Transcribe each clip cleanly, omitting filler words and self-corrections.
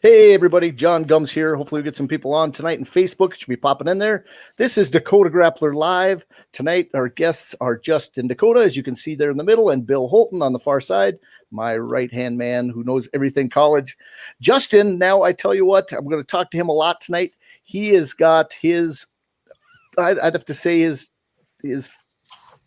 Hey everybody, John Gums here. Hopefully we get some people on tonight in Facebook. It should be popping in there. This is Dakota Grappler Live. Tonight our guests are Justin DeCoteau, as you can see there in the middle, and Bill Holton on the far side, my right-hand man who knows everything college. Justin, now I tell you what, I'm going to talk to him a lot tonight. He has got his, I'd have to say his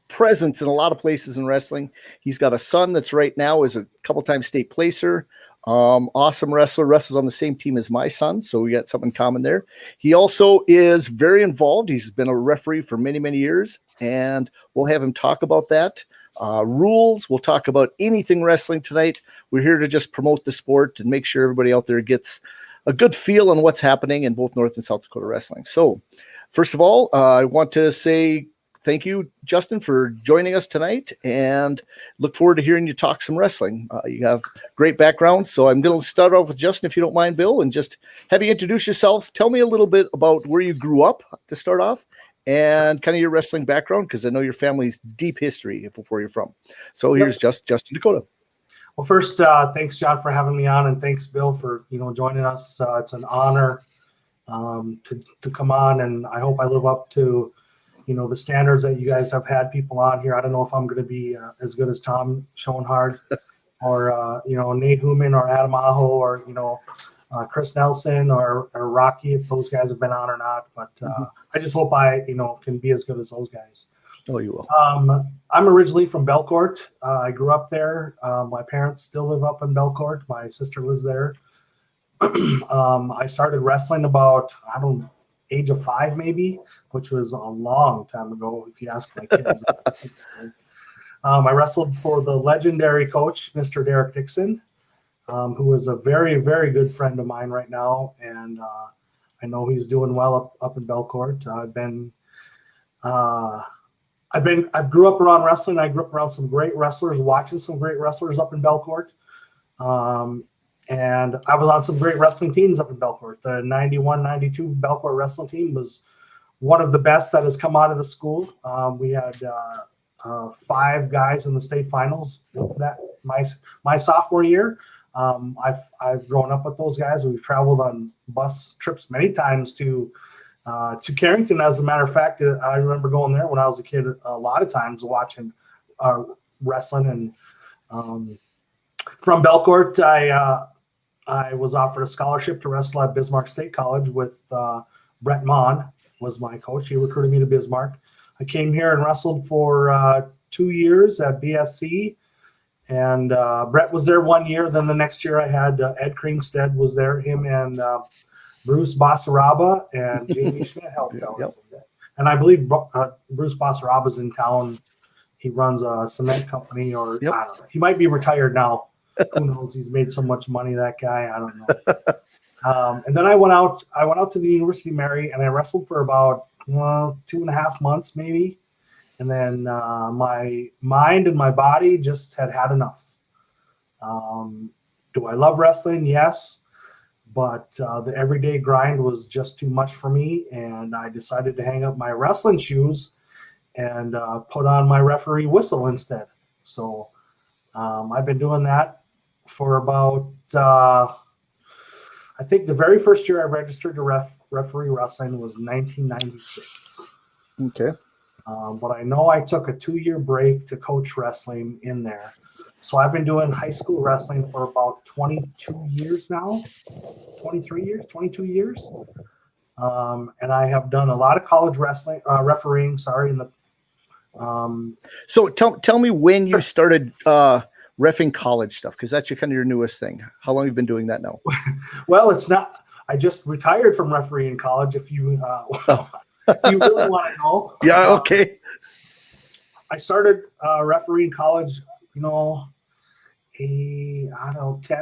presence in a lot of places in wrestling. He's got a son that's right now is a couple-time state placer. Awesome wrestler, wrestles on the same team as my son, so we got something in common there. He also is very involved. He's been a referee for many, many years, and we'll have him talk about that. Rules, we'll talk about anything wrestling tonight. We're here to just promote the sport and make sure everybody out there gets a good feel on what's happening in both North and South Dakota wrestling. So, first of all, I want to say thank you, Justin, for joining us tonight, and look forward to hearing you talk some wrestling. You have great background, so I'm going to start off with Justin, if you don't mind, Bill, and just have you introduce yourselves. Tell me a little bit about where you grew up to start off, and kind of your wrestling background, because I know your family's deep history of where you're from. So here's Justin DeCoteau. Well, first, thanks, John, for having me on, and thanks, Bill, for joining us. It's an honor to come on, and I hope I live up to the standards that you guys have had people on here. I don't know if I'm going to be as good as Tom Schoenhard or, Nate Human or Adam Aho or, Chris Nelson or Rocky, if those guys have been on or not. But I just hope I, can be as good as those guys. Oh, you will. I'm originally from Belcourt. I grew up there. My parents still live up in Belcourt. My sister lives there. I started wrestling about, age of 5 maybe, which was a long time ago if you ask my kids. I wrestled for the legendary coach, Mr. Derek Dixon, who is a very, very good friend of mine right now, and I know he's doing well up in Belcourt. I grew up around wrestling. I grew up around some great wrestlers, watching some great wrestlers up in Belcourt. And I was on some great wrestling teams up in Belcourt. The 91-92 Belcourt wrestling team was one of the best that has come out of the school. We had 5 guys in the state finals that my sophomore year. I've grown up with those guys. We've traveled on bus trips many times to Carrington. As a matter of fact, I remember going there when I was a kid a lot of times watching wrestling. And from Belcourt, I was offered a scholarship to wrestle at Bismarck State College with Brett Mon was my coach. He recruited me to Bismarck. I came here and wrestled for 2 years at BSC, and Brett was there 1 year. Then the next year I had Ed Kringstead was there, him and Bruce Basaraba and Jamie Schmidt helped out. Yep. And I believe Bruce Basaraba's in town. He runs a cement company, or I don't know. He might be retired now. Who knows? He's made so much money, that guy. I don't know. And then I went out to the University of Mary, and I wrestled for about 2.5 months, maybe. And then my mind and my body just had enough. Do I love wrestling? Yes. But the everyday grind was just too much for me, and I decided to hang up my wrestling shoes and put on my referee whistle instead. So I've been doing that for about, I think the very first year I registered to referee wrestling was 1996. Okay. But I know I took a 2-year break to coach wrestling in there. So I've been doing high school wrestling for about 22 years now, 23 years, 22 years. And I have done a lot of college wrestling, refereeing, So tell me when you started reffing college stuff, because that's your newest thing. How long have you been doing that now? Well, it's not. I just retired from refereeing college. If you if you really want to know. Yeah. Okay. I started refereeing college, 10,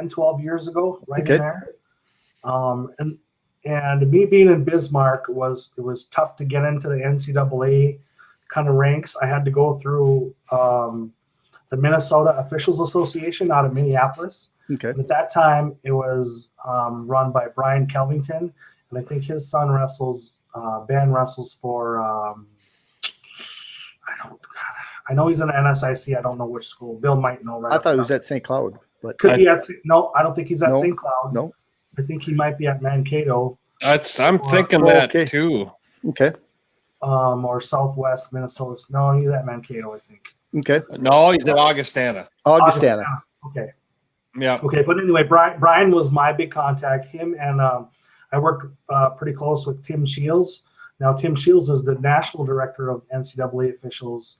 12 years ago, right in there. And me being in Bismarck it was tough to get into the NCAA kind of ranks. I had to go through the Minnesota Officials Association out of Minneapolis. Okay. And at that time, it was run by Brian Kelvington, and I think his son Ben wrestles for. I know he's in the NSIC. I don't know which school. Bill might know. Right. I thought he was at St. Cloud, but could be at. No, I don't think he's at St. Cloud. No. I think he might be at Mankato. I'm thinking that too. Okay. Or Southwest Minnesota. No, he's at Mankato, I think. Okay. No, he's at Augustana. Augustana. Okay. Yeah. Okay, but anyway, Brian was my big contact. Him and I worked pretty close with Tim Shields. Now, Tim Shields is the national director of NCAA officials,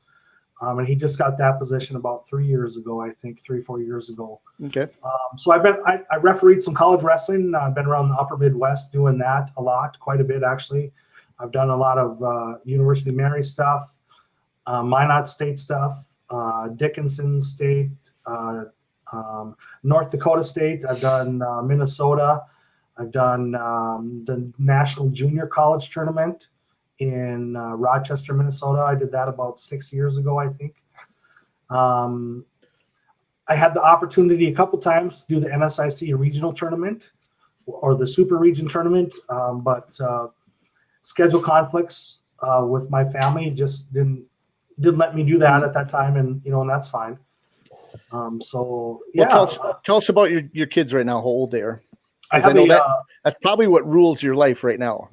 and he just got that position about 3 years ago, I think, 3-4 years ago. Okay. So I refereed some college wrestling. I've been around the upper Midwest doing that a lot, quite a bit, actually. I've done a lot of University of Mary stuff, Minot State stuff, Dickinson State, North Dakota State. I've done Minnesota. I've done the National Junior College Tournament in Rochester, Minnesota. I did that about 6 years ago, I think. I had the opportunity a couple times to do the NSIC regional tournament or the super region tournament, but schedule conflicts with my family just didn't let me do that at that time, and and that's fine. So yeah. Well, tell us about your kids right now. How old they are? I know that's probably what rules your life right now.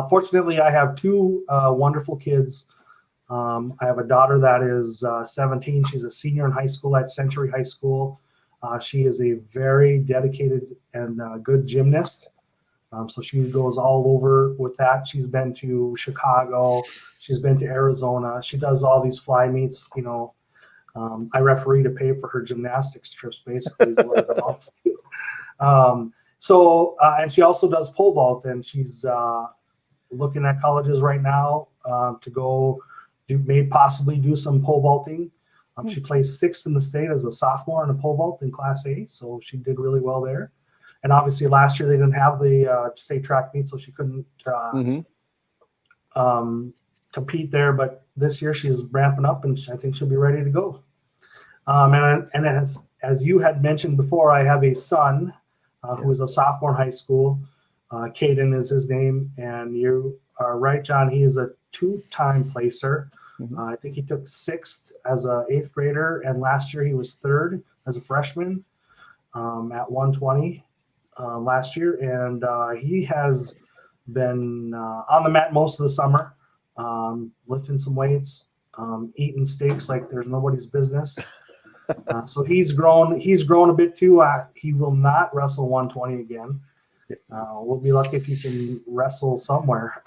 Fortunately, I have two wonderful kids. I have a daughter that is 17. She's a senior in high school at Century High School. She is a very dedicated and good gymnast. So she goes all over with that. She's been to Chicago. She's been to Arizona. She does all these fly meets. I referee to pay for her gymnastics trips, basically. Is what it amounts to. And she also does pole vault, and she's looking at colleges right now to go possibly do some pole vaulting. She placed 6th in the state as a sophomore in a pole vault in Class A, so she did really well there. And obviously last year they didn't have the state track meet, so she couldn't compete there. But this year she's ramping up, and I think she'll be ready to go. And as you had mentioned before, I have a son who is a sophomore in high school. Caden is his name, and you are right, John. He is a 2-time placer. I think he took 6th as a 8th grader, and last year he was 3rd as a freshman at 120 last year. And he has been on the mat most of the summer, lifting some weights, eating steaks like there's nobody's business. So he's grown a bit too. He will not wrestle 120 again. We'll be lucky if he can wrestle somewhere.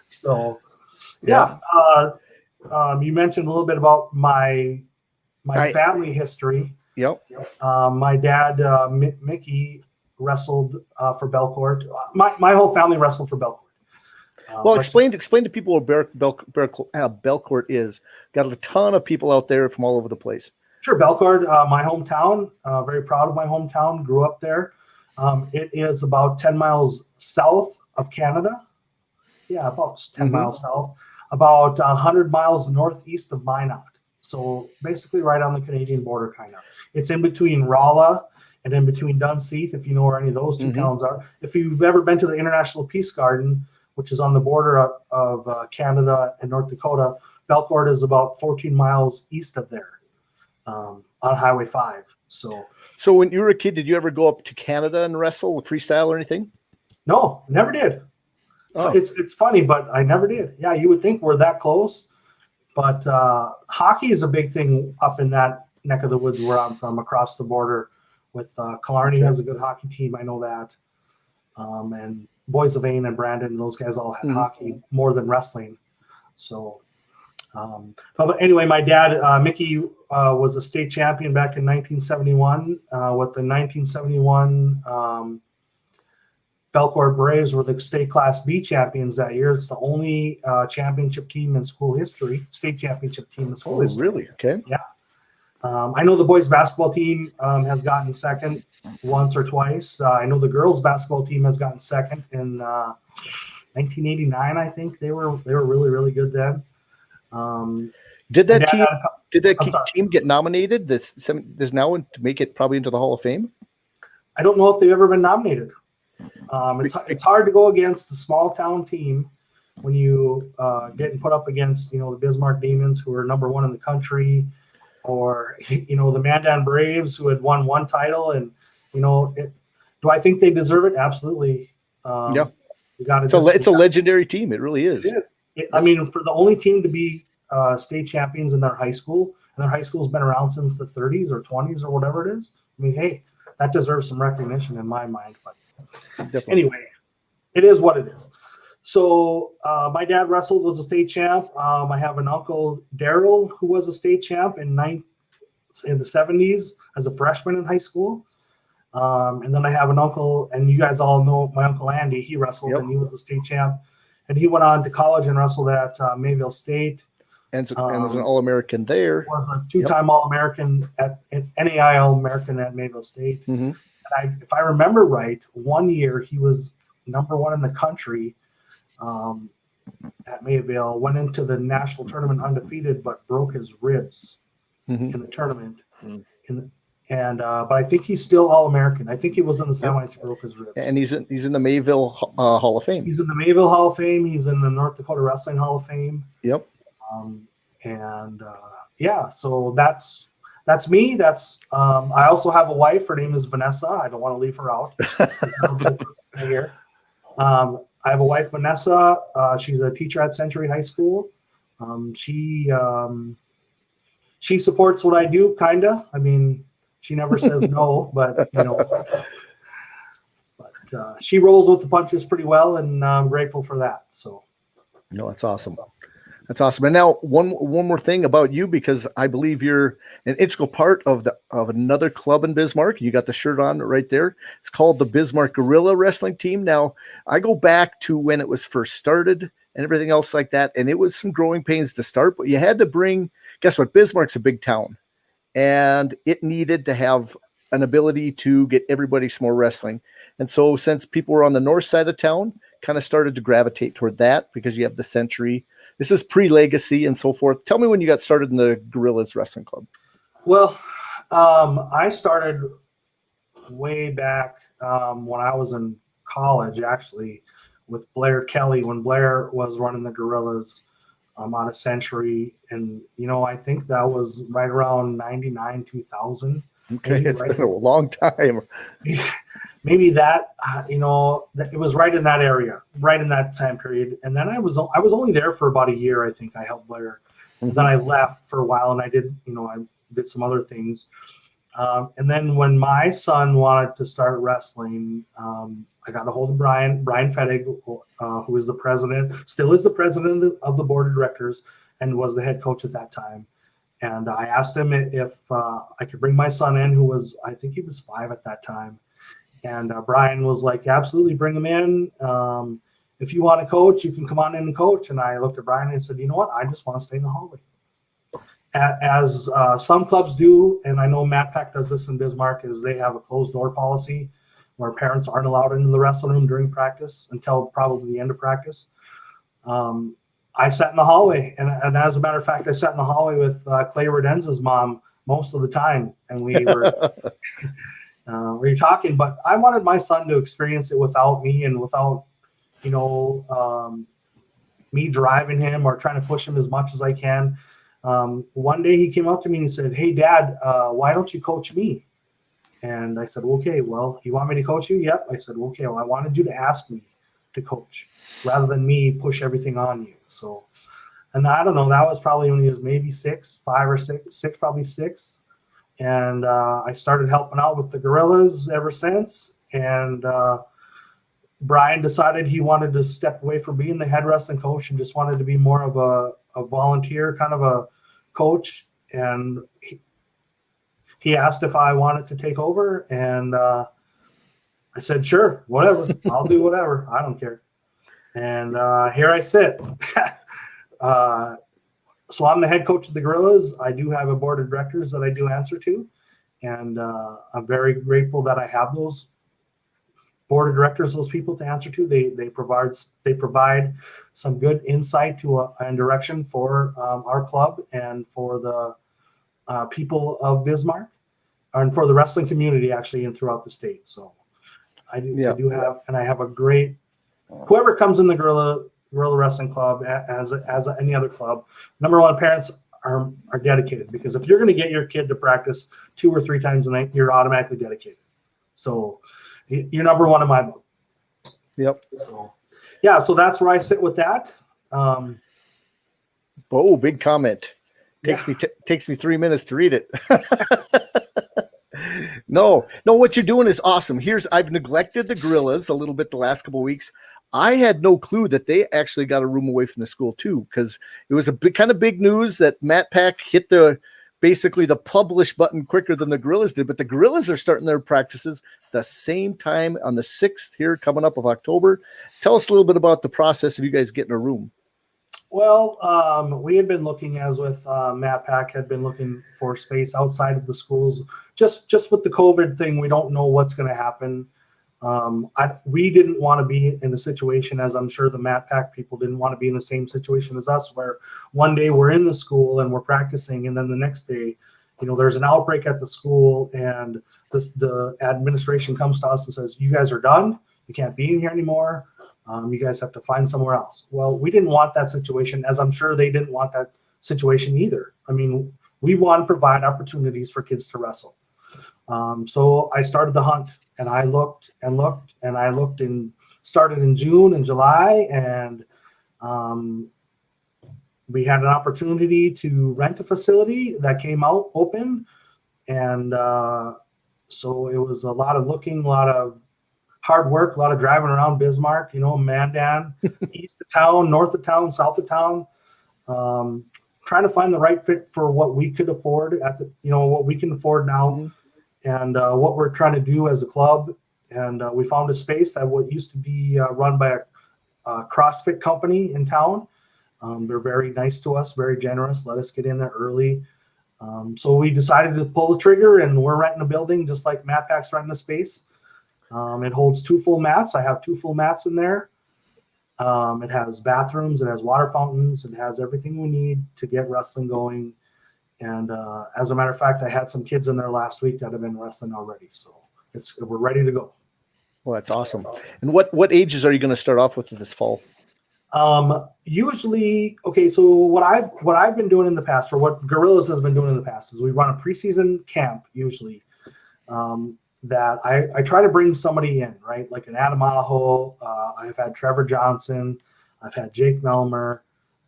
So, yeah. You mentioned a little bit about my family history. Yep. My dad, Mickey, wrestled for Belcourt. My whole family wrestled for Belcourt. Well, explain to people what Belcourt is. Got a ton of people out there from all over the place. Sure, Belcourt, my hometown. Very proud of my hometown. Grew up there. It is about 10 miles south of Canada. Yeah, about 10 miles south. About 100 miles northeast of Minot. So basically right on the Canadian border, kind of. It's in between Rolla and in between Dunseith, if you know where any of those two towns are. If you've ever been to the International Peace Garden, which is on the border of Canada and North Dakota, Belcourt is about 14 miles east of there on Highway 5. So when you were a kid, did you ever go up to Canada and wrestle with freestyle or anything? No, never did. Oh. It's funny, but I never did. Yeah, you would think we're that close. But hockey is a big thing up in that neck of the woods where I'm from, across the border. With Killarney has a good hockey team. I know that. And Boys of Ain and Brandon, those guys all had hockey more than wrestling. So, but anyway, my dad, Mickey, was a state champion back in 1971 with the 1971 Belcourt Braves were the state Class B champions that year. It's the only championship team in school history, state championship team in school history. Really? Okay. Yeah. I know the boys basketball team has gotten second once or twice. I know the girls basketball team has gotten second in 1989. I think they were really, really good then. Did that team get nominated? There's now to make it probably into the Hall of Fame. I don't know if they've ever been nominated. It's hard to go against a small town team when you getting put up against the Bismarck Demons, who are number 1 in the country. or the Mandan Braves, who had won one title, and do I think they deserve it? Absolutely. Yeah, it's a legendary team. It really is. It is. I mean, for the only team to be state champions in their high school, and their high school's been around since the 30s or 20s or whatever it is. I mean, hey, that deserves some recognition in my mind. But anyway, it is what it is. So my dad wrestled, was a state champ. I have an uncle, Daryl, who was a state champ in the 70s as a freshman in high school. And then I have an uncle, and you guys all know my uncle Andy. He wrestled, and he was a state champ. And he went on to college and wrestled at Mayville State. And was an All-American there. Was a two-time All-American at NAI All-American at Mayville State. Mm-hmm. And if I remember right, one year he was number one in the country at Mayville. Went into the national tournament undefeated, but broke his ribs in the tournament. But I think he's still All-American. I think he was in the semis, broke his ribs. And he's in the Mayville Hall of Fame. He's in the Mayville Hall of Fame. He's in the North Dakota Wrestling Hall of Fame. Yep. So that's me. I also have a wife. Her name is Vanessa. I don't want to leave her out here. I have a wife, Vanessa. She's a teacher at Century High School. She supports what I do, kinda. I mean, she never says no, but she rolls with the punches pretty well, and I'm grateful for that. So, that's awesome. That's awesome. And now one more thing about you, because I believe you're an integral part of another club in Bismarck. You got the shirt on right there. It's called the Bismarck Gorilla Wrestling Team. Now, I go back to when it was first started and everything else like that, and it was some growing pains to start, but you had to bring, guess what? Bismarck's a big town, and it needed to have an ability to get everybody some more wrestling. And so since people were on the north side of town, kind of started to gravitate toward that, because you have the Century. This is pre-Legacy and so forth. Tell me when you got started in the Gorillas Wrestling Club. Well, I started way back when I was in college, actually, with Blair Kelly, when Blair was running the Gorillas out of Century. And, I think that was right around 99, 2000. Okay, it's been a long time. Maybe that, it was right in that area, right in that time period. And then I was only there for about a year. I think I helped Blair. And then I left for a while, and I did some other things. And then when my son wanted to start wrestling, I got a hold of Brian Fettig, who is the president, still is the president of the board of directors, and was the head coach at that time. And I asked him if I could bring my son in, I think he was 5 at that time. And Brian was like, absolutely, bring him in. If you want to coach, you can come on in and coach. And I looked at Brian and I said, you know what? I just want to stay in the hallway. As some clubs do, and I know MatPac does this in Bismarck, is they have a closed door policy where parents aren't allowed into the wrestling room during practice until probably the end of practice. I sat in the hallway, and as a matter of fact, I sat in the hallway with Clay Redenz's mom most of the time, and we were we were talking. But I wanted my son to experience it without me, and without me driving him or trying to push him as much as I can. One day he came up to me and he said, "Hey, Dad, why don't you coach me?" And I said, "Okay, well, you want me to coach you?" "Yep." I said, "Okay, well, I wanted you to ask me to coach rather than me push everything on you." So, and I don't know, that was probably when he was maybe 5 or 6, probably 6. And I started helping out with the Gorillas ever since. And Brian decided he wanted to step away from being the head wrestling coach and just wanted to be more of a volunteer kind of a coach. And he asked if I wanted to take over, and I said, sure, whatever. I'll do whatever. I don't care. And here I sit. So I'm the head coach of the Gorillas. I do have a board of directors that I do answer to. And I'm very grateful that I have those board of directors, those people to answer to. They provide some good insight to and direction for our club and for the people of Bismarck, and for the wrestling community actually, and throughout the state. So I do have, and I have a great, whoever comes in the Gorilla Wrestling Club as any other club. Number one, parents are dedicated, because if you're going to get your kid to practice 2 or 3 times a night, you're automatically dedicated. So you're number one in my book. Yep. So, yeah, so that's where I sit with that. Oh, big comment. Takes me 3 minutes to read it. No, what you're doing is awesome. I've neglected the Gorillas a little bit the last couple of weeks. I had no clue that they actually got a room away from the school too, because it was a big news that Matt Pack hit basically the publish button quicker than the Gorillas did. But the Gorillas are starting their practices the same time on the 6th here coming up of October. Tell us a little bit about the process of you guys getting a room. Well, we had been looking, as with Matt Pack, had been looking for space outside of the schools. Just with the COVID thing, we don't know what's going to happen. We didn't want to be in the situation, as I'm sure the Matt Pack people didn't want to be in the same situation as us, where one day we're in the school and we're practicing, and then the next day, there's an outbreak at the school, and the administration comes to us and says, "You guys are done. You can't be in here anymore. You guys have to find somewhere else." Well, we didn't want that situation, as I'm sure they didn't want that situation either. I mean, we want to provide opportunities for kids to wrestle. So I started the hunt, and I looked and looked and I looked, and started in June and July, and we had an opportunity to rent a facility that came out open. And so it was a lot of looking, a lot of hard work, a lot of driving around Bismarck, Mandan, east of town, north of town, south of town, trying to find the right fit for what we could afford what we can afford now, and what we're trying to do as a club. And we found a space that what used to be run by a CrossFit company in town. They're very nice to us, very generous, let us get in there early. So we decided to pull the trigger, and we're renting a building just like Matt Pack's renting a space. It holds 2 full mats. I have 2 full mats in there. It has bathrooms, it has water fountains, it has everything we need to get wrestling going. And as a matter of fact, I had some kids in there last week that have been wrestling already. So we're ready to go. Well, that's awesome. And what ages are you going to start off with this fall? Usually, okay, so what I've been doing in the past, or what Gorillas has been doing in the past, is we run a preseason camp usually. That I try to bring somebody in, right? Like an Adam Aho. I've had Trevor Johnson. I've had Jake Melmer.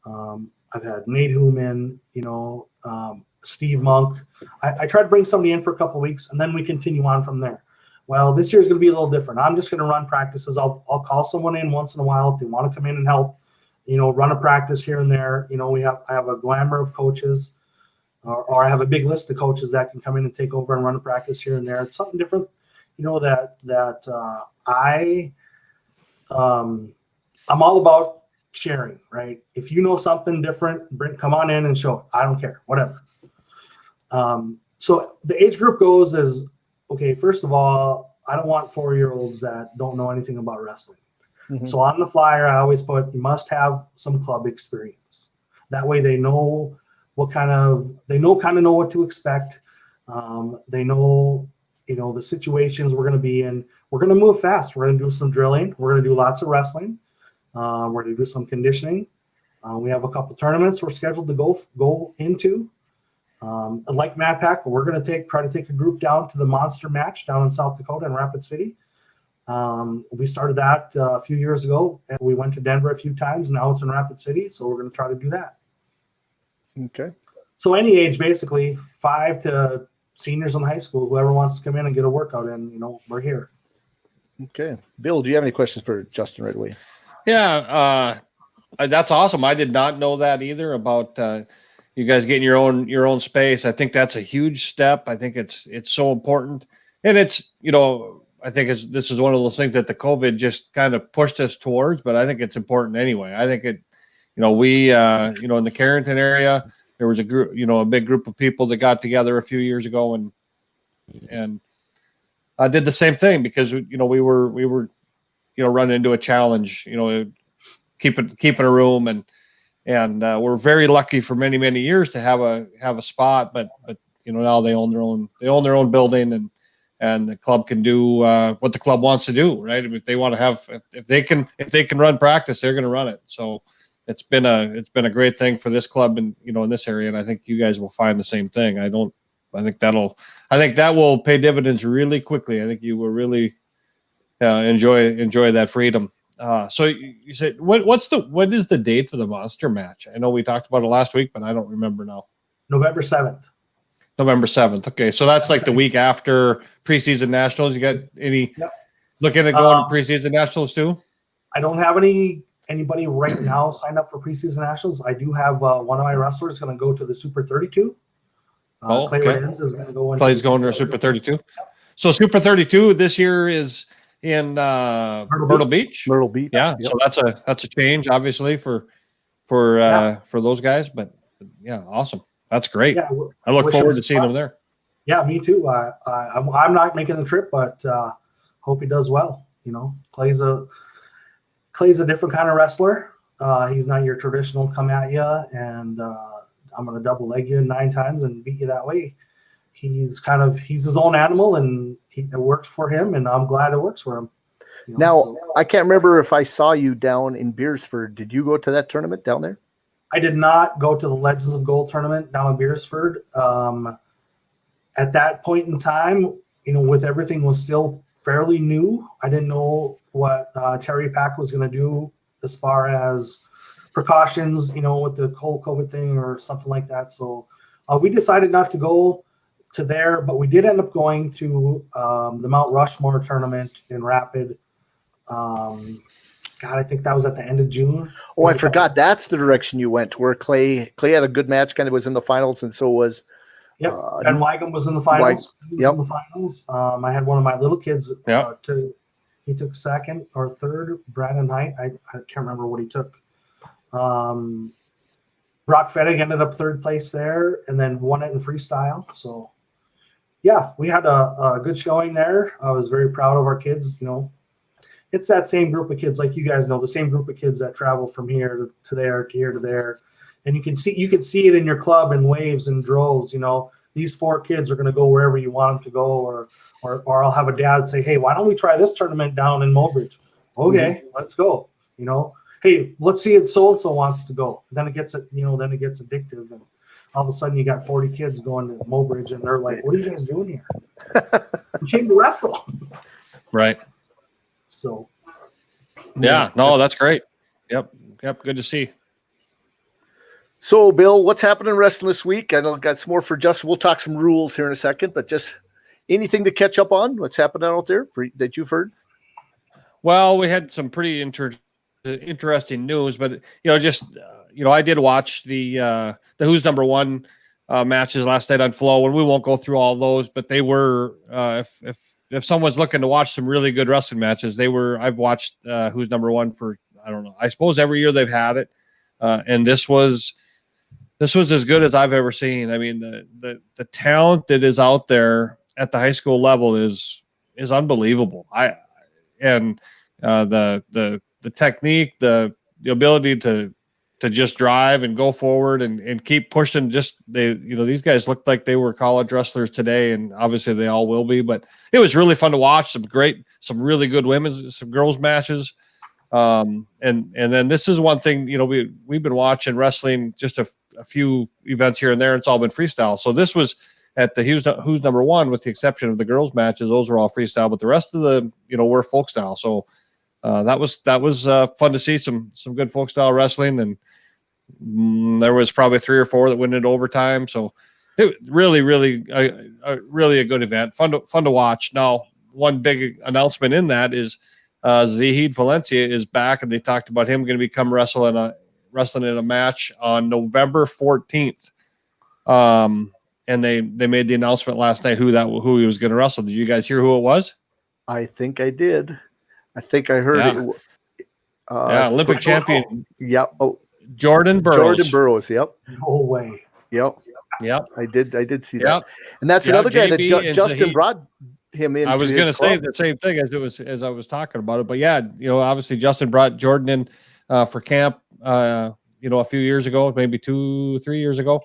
I've had Nate Human, Steve Monk. I try to bring somebody in for a couple of weeks, and then we continue on from there. Well, this year's going to be a little different. I'm just going to run practices. I'll call someone in once in a while if they want to come in and help, run a practice here and there. I have a glamour of coaches. Or I have a big list of coaches that can come in and take over and run a practice here and there. It's something different, I'm all about sharing, right? If you know something different, come on in and show it. I don't care, whatever. So the age group goes as, okay, first of all, I don't want 4-year-olds that don't know anything about wrestling. Mm-hmm. So on the flyer, I always put, you must have some club experience. That way they know know what to expect. They know, the situations we're going to be in. We're going to move fast. We're going to do some drilling. We're going to do lots of wrestling. We're going to do some conditioning. We have a couple tournaments we're scheduled to go into. Like Matt Pack, we're going to try to take a group down to the Monster Match down in South Dakota in Rapid City. We started that a few years ago, and we went to Denver a few times. Now it's in Rapid City, so we're going to try to do that. Okay. So any age, basically 5 to seniors in high school, whoever wants to come in and get a workout in, we're here. Okay. Bill, do you have any questions for Justin right away? Yeah. That's awesome. I did not know that either about you guys getting your own space. I think that's a huge step. I think it's so important. And it's, I think this is one of those things that the COVID just kind of pushed us towards, but I think it's important anyway. I think we, in the Carrington area, there was a group, a big group of people that got together a few years ago and I did the same thing because, we were, running into a challenge, keeping a room and we're very lucky for many, many years to have a spot, but now they own their own building and the club can do what the club wants to do, right? If they want to if they can run practice, they're going to run it. So it's been a great thing for this club and in this area, and I think you guys will find the same thing. I think that will pay dividends really quickly. I think you will really enjoy that freedom. So you said what is the date for the monster match? I know we talked about it last week, but I don't remember now. November 7th. November 7th. Okay, so that's like the week after preseason nationals. You got any looking at going to preseason nationals too? I don't have anybody right now signed up for preseason nationals. I do have one of my wrestlers going to go to the Super 32. Clay Renz is going to go. Clay's going to Super 32. So Super 32 this year is in Myrtle Beach. Myrtle Beach. Yeah. Yep. So that's a change, obviously, for those guys. But yeah, awesome. That's great. Yeah, I look forward to seeing them there. Yeah, me too. I'm not making the trip, but hope he does well. Clay's a different kind of wrestler. He's not your traditional come at you and I'm going to double leg you 9 times and beat you that way. He's his own animal, and it works for him, and I'm glad it works for him. I can't remember if I saw you down in Beersford. Did you go to that tournament down there? I did not go to the Legends of Gold tournament down in Beersford. At that point in time, with everything was still fairly new. I didn't know what Terry Pack was going to do as far as precautions, with the whole COVID thing or something like that. So we decided not to go to there, but we did end up going to the Mount Rushmore tournament in Rapid. I think that was at the end of June. Oh, I forgot. That's the direction you went, where Clay had a good match, kind of was in the finals, and so was. Yep, and Wygum was in the finals. Yep. In the finals. I had one of my little kids. He took second or third. Brandon Height. I can't remember what he took. Brock Fettig ended up third place there, and then won it in freestyle. So, yeah, we had a good showing there. I was very proud of our kids. It's that same group of kids, like you guys know, the same group of kids that travel from here to there, to here to there. And you can see it in your club in waves and droves. These 4 kids are going to go wherever you want them to go, or I'll have a dad say, "Hey, why don't we try this tournament down in Mobridge?" Okay, let's go. Hey, let's see if so and so wants to go. Then it gets addictive, and all of a sudden you got 40 kids going to Mobridge, and they're like, "What are you guys doing here?" We came to wrestle. Right. So. Yeah. No, that's great. Yep. Good to see. So, Bill, what's happening in wrestling this week? I know I've got some more for Justin. We'll talk some rules here in a second, but just anything to catch up on? What's happening out there that you've heard? Well, we had some pretty interesting news, but I did watch the Who's Number One matches last night on Flow, and we won't go through all those, but they were if someone's looking to watch some really good wrestling matches, I've watched Who's Number One for, I don't know, I suppose every year they've had it, and this was as good as I've ever seen. I mean, the talent that is out there at the high school level is unbelievable. The technique, the ability to just drive and go forward and keep pushing. These guys looked like they were college wrestlers today, and obviously they all will be. But it was really fun to watch. Some really good women's, some girls matches. And then this is one thing, we've been watching wrestling just a few events here and there. It's all been freestyle. So this was at the Who's Number One, with the exception of the girls matches. Those were all freestyle, but the rest of the, were folk style. So that was fun to see some good folk style wrestling. And there was probably 3 or 4 that went into overtime. So it really a good event. Fun to watch. Now, one big announcement in that is Zahid Valencia is back, and they talked about him going to become wrestling in a match on November 14th. And they made the announcement last night who he was going to wrestle. Did you guys hear who it was? I think I did. I think I heard it. Olympic champion. Yep. Oh, Jordan Burroughs. Yep. No way. Yep. Yep. I did see that. And that's another guy that Justin brought him in. I was going to say the same thing as I was talking about it, but yeah, obviously Justin brought Jordan in for camp, a few years ago, maybe 2-3 years ago.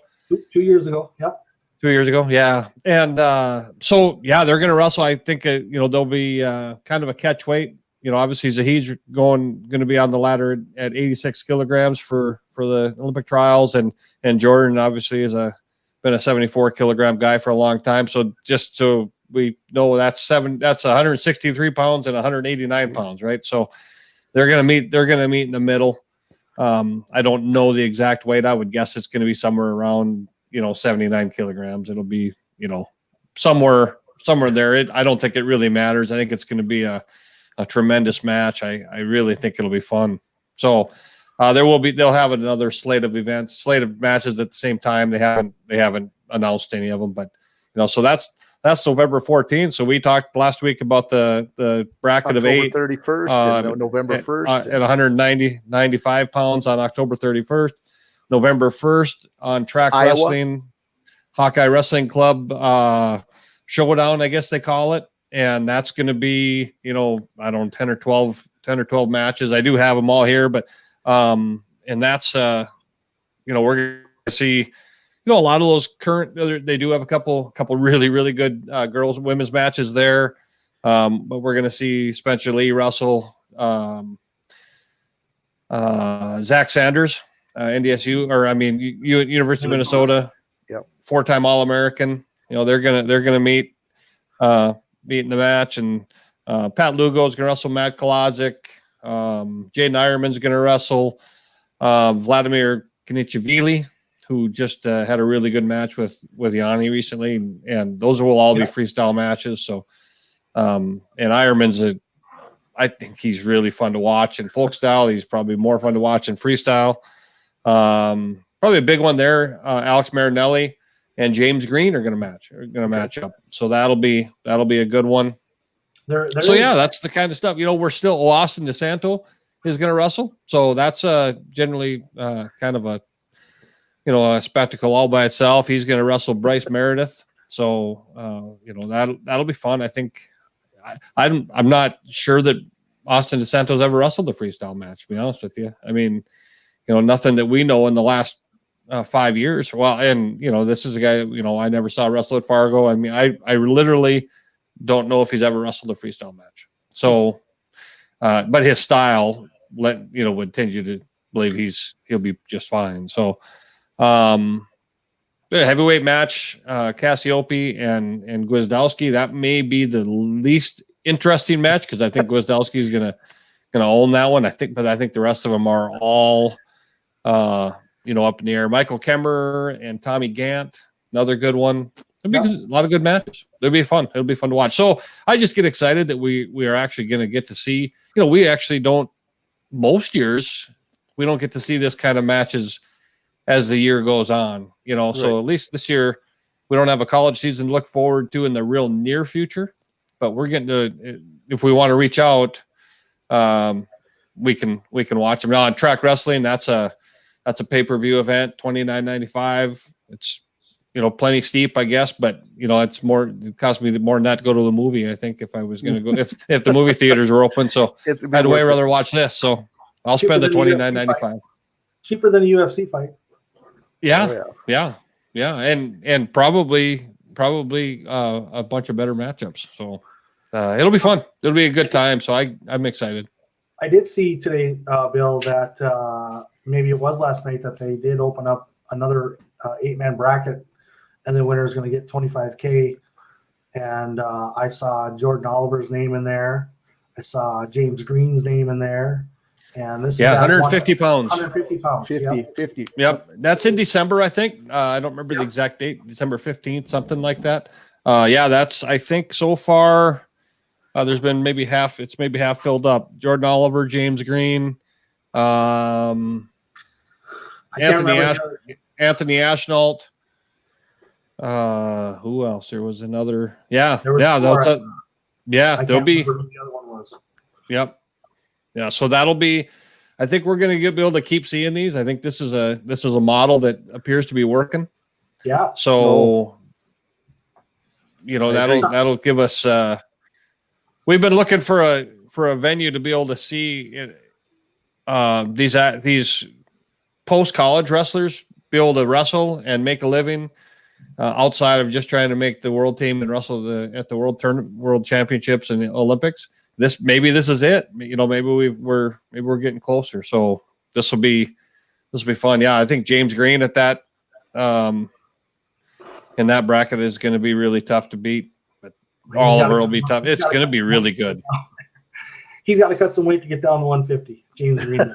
2 years ago. Yep. 2 years ago. Yeah. And so, yeah, they're going to wrestle. I think, there'll be kind of a catch weight, obviously he's going to be on the ladder at 86 kilograms for the Olympic trials, and Jordan obviously been a 74 kilogram guy for a long time. So just so we know, that's 163 pounds and 189 pounds, right? So they're going to meet in the middle. I don't know the exact weight. I would guess it's going to be somewhere around, 79 kilograms. It'll be, somewhere there. I don't think it really matters. I think it's going to be a tremendous match. I really think it'll be fun. So they'll have another slate of matches at the same time. They haven't announced any of them, but so that's November 14th. So we talked last week about the bracket October of 8, 31st and November 1st at 95 pounds on October 31st, November 1st on track Iowa. wrestling, Hawkeye Wrestling Club, showdown, I guess they call it. And that's going to be, I don't know, 10 or 12 matches. I do have them all here, but, and that's, we're going to see, a lot of those current, they do have a couple really, really good girls and women's matches there. But we're going to see Spencer Lee wrestle Zach Sanders, NDSU, University of Minnesota, yep. 4-time All-American. They're gonna meet in the match, and Pat Lugo is gonna wrestle Matt Kolodzic. Jaden Ironman's gonna wrestle Vladimir Knichevili, who just had a really good match with Yanni recently, and those will all be freestyle matches. So, and Ironman's I think he's really fun to watch in folk style. He's probably more fun to watch in freestyle. Probably a big one there. Alex Marinelli and James Green are going to match up. So that'll be a good one. That's the kind of stuff. We're still Austin DeSanto is going to wrestle. So that's generally kind of a spectacle all by itself. He's going to wrestle Bryce Meredith. So that'll be fun. I think I'm not sure that Austin DeSanto's ever wrestled a freestyle match, to be honest with you. I mean, nothing that we know in the last 5 years. Well, and this is a guy, I never saw wrestle at Fargo. I mean, I literally don't know if he's ever wrestled a freestyle match. So, but his style would tend you to believe he'll be just fine. So, the heavyweight match, Cassiope and Gwizdowski, that may be the least interesting match, because I think Gwizdowski is gonna own that one. I think the rest of them are all up in the air. Michael Kemmer and Tommy Gant, another good one. It'll be a lot of good matches. It'll be fun. It'll be fun to watch. So I just get excited that we are actually going to get to see. We actually don't. Most years we don't get to see this kind of matches as the year goes on. Right. So at least this year we don't have a college season to look forward to in the real near future. But we're getting to, if we want to reach out, we can watch them. Now on track wrestling, that's a pay-per-view event, $29.95. It's plenty steep, I guess, but it's more. It cost me more than that to go to the movie. I think if I was going to go, if the movie theaters were open, so I'd way rather watch this. So I'll spend the $29.95. Cheaper than a UFC fight. Yeah, and probably a bunch of better matchups. So it'll be fun. It'll be a good time. So I'm excited. I did see today, Bill, that maybe it was last night that they did open up another 8-man bracket, and the winner is going to get $25K. And I saw Jordan Oliver's name in there. I saw James Green's name in there. And this is 150 pounds. 150 pounds. 50. Yep. That's in December, I think. I don't remember the exact date, December 15th, something like that. That's, I think so far, there's been maybe half filled up. Jordan Oliver, James Green, Anthony Ashnault. Who else? There was another. There'll be. The other one was. Yep. Yeah. So that'll be. I think we're going to be able to keep seeing these. I think this is a model that appears to be working. Yeah. So, that'll give us. We've been looking for a venue to be able to see these post college wrestlers be able to wrestle and make a living outside of just trying to make the world team and wrestle at the world championships and the Olympics. Maybe this is it. You know, maybe we're getting closer. So this will be fun. Yeah, I think James Green at that in that bracket is going to be really tough to beat. But Oliver will be tough. It's going to be really good. He's got to cut some weight to get down to 150. James Green.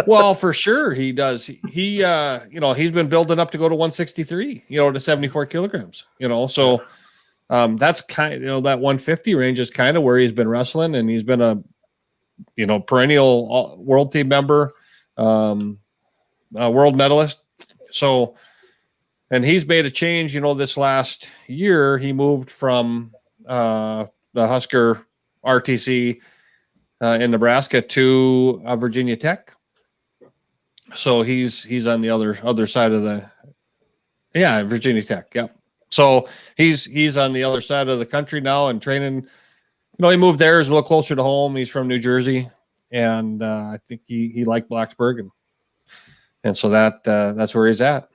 Well, for sure he does. He he's been building up to go to 163, to 74 kilograms, so that's kind of, that 150 range is kind of where he's been wrestling, and he's been a, perennial world team member, world medalist. So, and he's made a change, this last year. He moved from the Husker RTC in Nebraska to Virginia Tech. So he's on the other side of Virginia Tech. Yep. So he's on the other side of the country now and training. He moved there. He's a little closer to home. He's from New Jersey, and I think he liked Blacksburg, and so that's where he's at.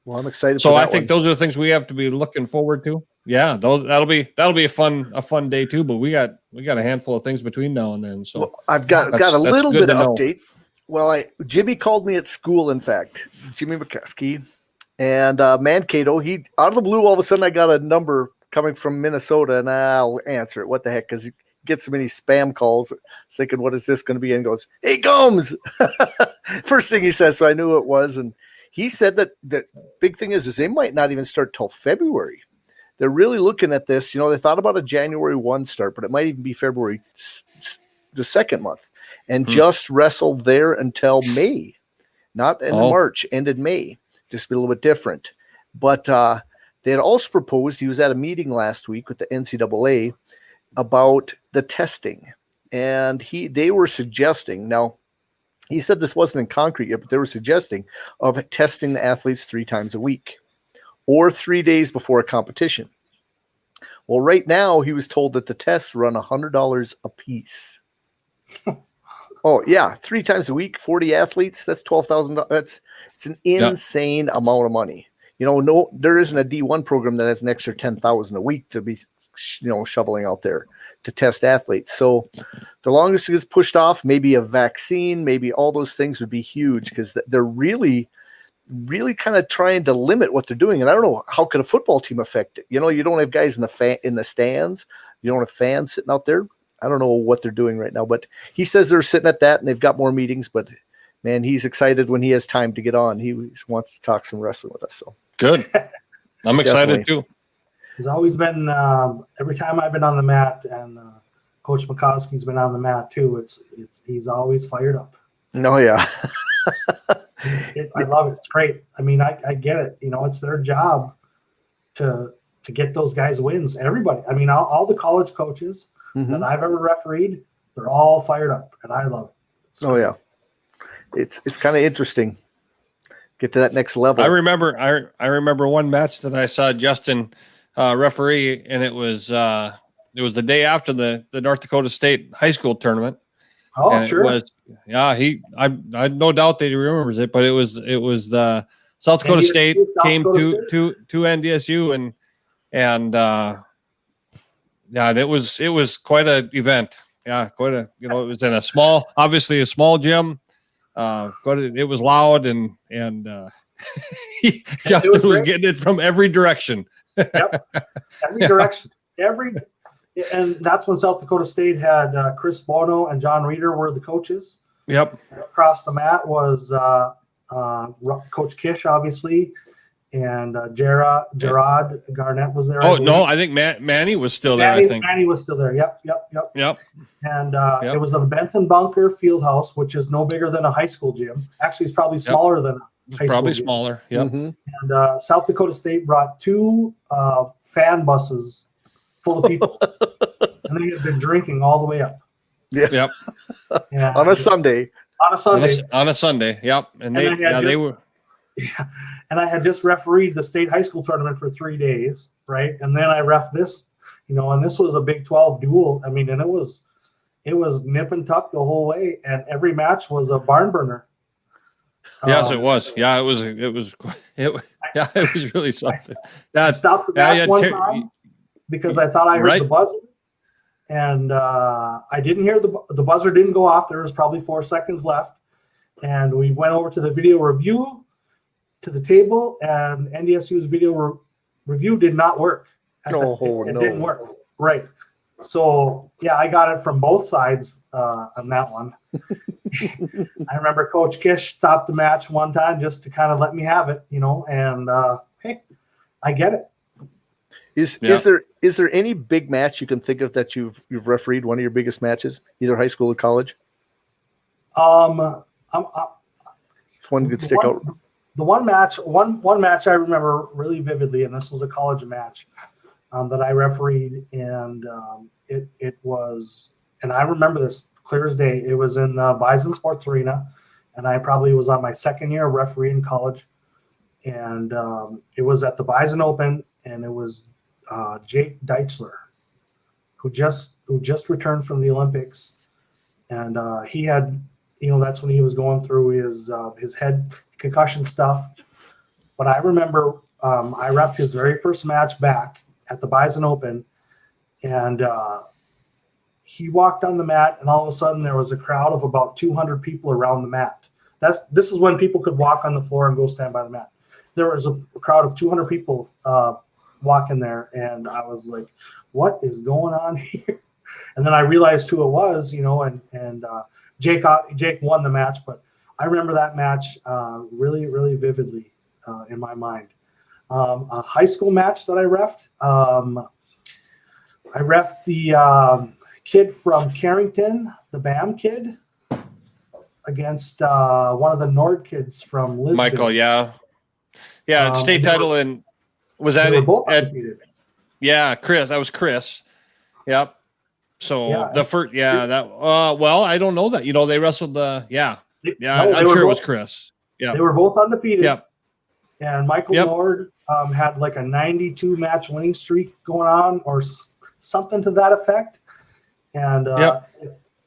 Well, I'm excited. So I think those are the things we have to be looking forward to. Yeah, that'll be a fun day too. But we got a handful of things between now and then. So I've got a little bit of update. Well, Jimmy called me at school. In fact, Jimmy McCaskey and Mankato. He out of the blue, all of a sudden, I got a number coming from Minnesota, and I'll answer it. What the heck? Because he gets so many spam calls. Thinking, what is this going to be? And goes, "Hey, Gomes." First thing he says, so I knew it was. And he said that the big thing is they might not even start till February. They're really looking at this. They thought about a January 1 start, but it might even be February, the second month, and just wrestle there until May, not in March, ended May, just be a little bit different. But they had also proposed, he was at a meeting last week with the NCAA about the testing, and they were suggesting, now he said this wasn't in concrete yet, but they were suggesting of testing the athletes 3 times a week or 3 days before a competition. Well, right now he was told that the tests run $100 a piece. Oh yeah, 3 times a week, 40 athletes. That's $12,000. It's an insane amount of money. No, there isn't a D1 program that has an extra $10,000 a week to be, shoveling out there to test athletes. So the longest it gets pushed off, maybe a vaccine, maybe all those things would be huge, because they're really kind of trying to limit what they're doing. And I don't know, how could a football team affect it? You don't have guys in the stands. You don't have fans sitting out there. I don't know what they're doing right now, but he says they're sitting at that and they've got more meetings, but man, he's excited when he has time to get on. He wants to talk some wrestling with us. So good. I'm excited too. He's always been, every time I've been on the mat, and Coach McCoskey's been on the mat too, he's always fired up. No, yeah. I love it. It's great. I mean, I get it. It's their job to get those guys wins. Everybody. I mean, all the college coaches that I've ever refereed, they're all fired up, and I love it. Yeah. It's kind of interesting. Get to that next level. I remember one match that I saw Justin referee, and it was the day after the North Dakota State high school tournament. Oh, and sure. It was, I no doubt that he remembers it, but it was the South Dakota State came to NDSU, and it was quite an event. Yeah, quite a, it was in obviously a small gym. It was loud, and Justin was getting it from every direction. Yep, every direction, and that's when South Dakota State had Chris Bono and John Reeder were the coaches. Yep. Across the mat was Coach Kish, obviously, and Gerard Garnett was there. Oh no, I think Manny was still there. I think Manny was still there. Yep. And Yep. It was a Benson Bunker Fieldhouse, which is no bigger than a high school gym. Actually, it's probably smaller than a high probably school smaller. Gym. Yep. Mm-hmm. And South Dakota State brought 2 fan buses full of people, and they had been drinking all the way up. Yeah. Yep. On a Sunday. On a Sunday. Yep. And they were. Yeah. And I had just refereed the state high school tournament for 3 days, right? And then I ref this, and this was a Big 12 duel. I mean, and it was nip and tuck the whole way, and every match was a barn burner. Yes, it was. Yeah, it was. Yeah, it was really something. I stopped the match one time because I thought I heard the buzzer, and I didn't hear the buzzer. Didn't go off. There was probably 4 seconds left, and we went over to the video review to the table, and NDSU's video review did not work. It didn't work. Right. So yeah, I got it from both sides on that one. I remember Coach Kish stopped the match one time just to kind of let me have it, and hey, I get it. Is there any big match you can think of that you've refereed, one of your biggest matches, either high school or college? One could stick out. The one match I remember really vividly, and this was a college match that I refereed, and it was, and I remember this clear as day. It was in the Bison Sports Arena, and I probably was on my second year of refereeing in college, and it was at the Bison Open, and it was Jake Deitzler, who just returned from the Olympics, and he had, that's when he was going through his head concussion stuff. But I remember I reffed his very first match back at the Bison Open, and he walked on the mat, and all of a sudden there was a crowd of about 200 people around the mat. This is when people could walk on the floor and go stand by the mat. There was a crowd of 200 people walking there, and I was like, what is going on here? And then I realized who it was, and Jake won the match, but I remember that match really, really vividly in my mind. A high school match that I reffed, I reffed the kid from Carrington, the BAM kid, against one of the Nord kids from Lisbon. Michael, yeah. State title, and was that they were both undefeated. Yeah, Chris. That was Chris. Yep. So the first, well, I don't know that. They wrestled the, I'm sure it was Chris. Yeah, they were both undefeated. Yep. And Michael Nord had like a 92 match winning streak going on, or something to that effect. And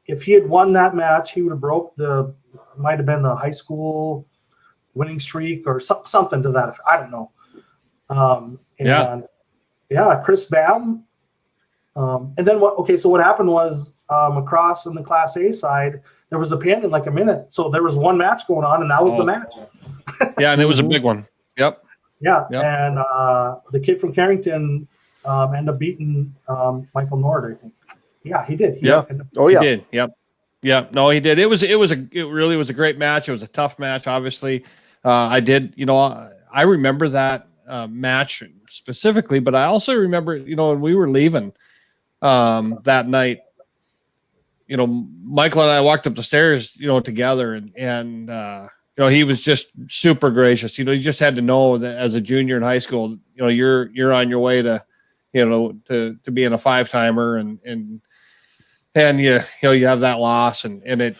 if he had won that match, he would have broke might have been the high school winning streak or something to that effect. I don't know. Chris Bam. And then what happened was across in the Class A side, there was a pin in like a minute. So there was one match going on, and that was the match. Yeah, and it was a big one. Yep. Yeah, yep. And the kid from Carrington ended up beating Michael Nord, I think. Yeah, he did. He did. Yep. Yeah. No, he did. It really was a great match. It was a tough match, obviously. I remember that match specifically, but I also remember, when we were leaving that night, Michael and I walked up the stairs, together, and he was just super gracious. You just had to know that as a junior in high school, you're on your way to, to being a 5-timer, and you have that loss, and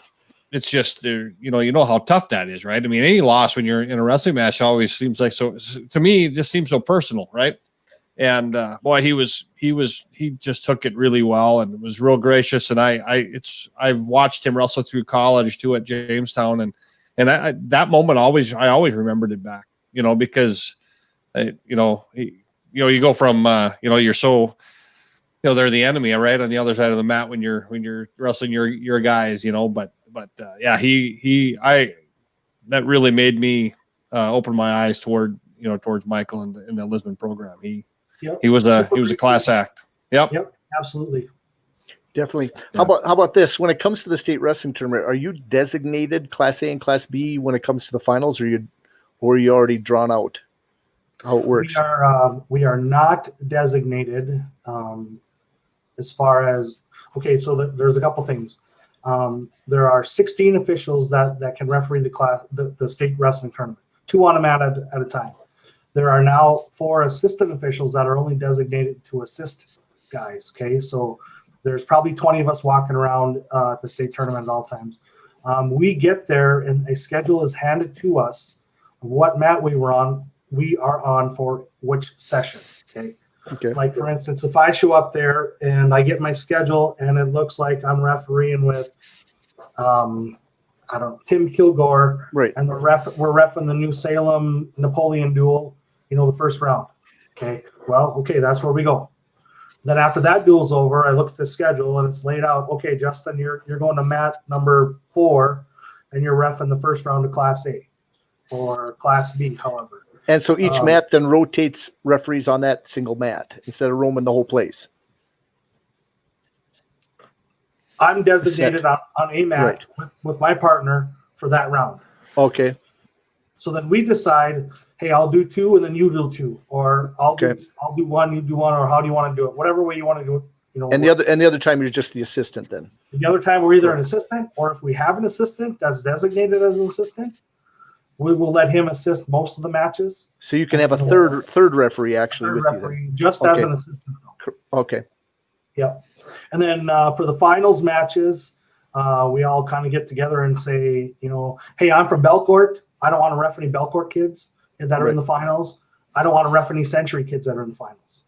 it's just, how tough that is, right? I mean, any loss when you're in a wrestling match always seems like, so to me, it just seems so personal, right? And boy, he just took it really well and was real gracious. And I've watched him wrestle through college too at Jamestown, and that moment I always remembered it back, because you go from you're so, they're the enemy, right, on the other side of the mat when you're wrestling your guys, but that really made me open my eyes towards Michael and the Lisbon program. He was a class act. Yep, absolutely. Definitely. Yeah. How about this? When it comes to the state wrestling tournament, are you designated Class A and Class B when it comes to the finals, or are you already drawn out? How it works? We are not designated as far as so there's a couple things. There are 16 officials that can referee the state wrestling tournament, 2 on a mat at a time. There are now 4 assistant officials that are only designated to assist guys. Okay, so there's probably 20 of us walking around at the state tournament at all times. We get there, and a schedule is handed to us of what mat we are on for which session. Okay. Like, for instance, if I show up there and I get my schedule and it looks like I'm refereeing with I don't know, Tim Kilgore, Right. and we're reffing the New Salem Napoleon duel, the first round. Okay, well, okay, that's where we go. Then after that duel's over, I look at the schedule and it's laid out. Okay, Justin, you're going to mat number 4, and you're reffing the first round of Class A or Class B, however. And so each mat then rotates referees on that single mat instead of roaming the whole place. I'm designated on a mat with my partner for that round. Okay. So then we decide, hey, I'll do 2 and then you do 2, or I'll do 1, you do 1, or how do you want to do it? Whatever way you want to do it. And the other time you're just the assistant then. The other time we're either an assistant, or if we have an assistant that's designated as an assistant, we will let him assist most of the matches. So you can have a third referee actually with you then. Just as an assistant though. Okay. Yep. And then for the finals matches, we all kind of get together and say, hey, I'm from Belcourt. I don't want to ref any Belcourt kids that are in the finals. I don't want to ref any Century kids that are in the finals.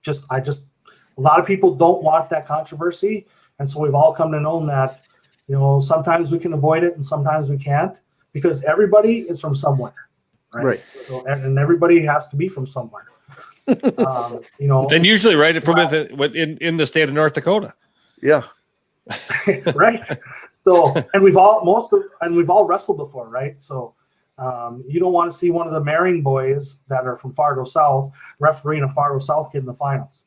A lot of people don't want that controversy. And so we've all come to know that, sometimes we can avoid it and sometimes we can't, because everybody is from somewhere. Right. So, and everybody has to be from somewhere. And usually right from in the state of North Dakota. Yeah. Right. So, and we've all wrestled before, right? So you don't want to see one of the Maring boys that are from Fargo South refereeing a Fargo South kid in the finals.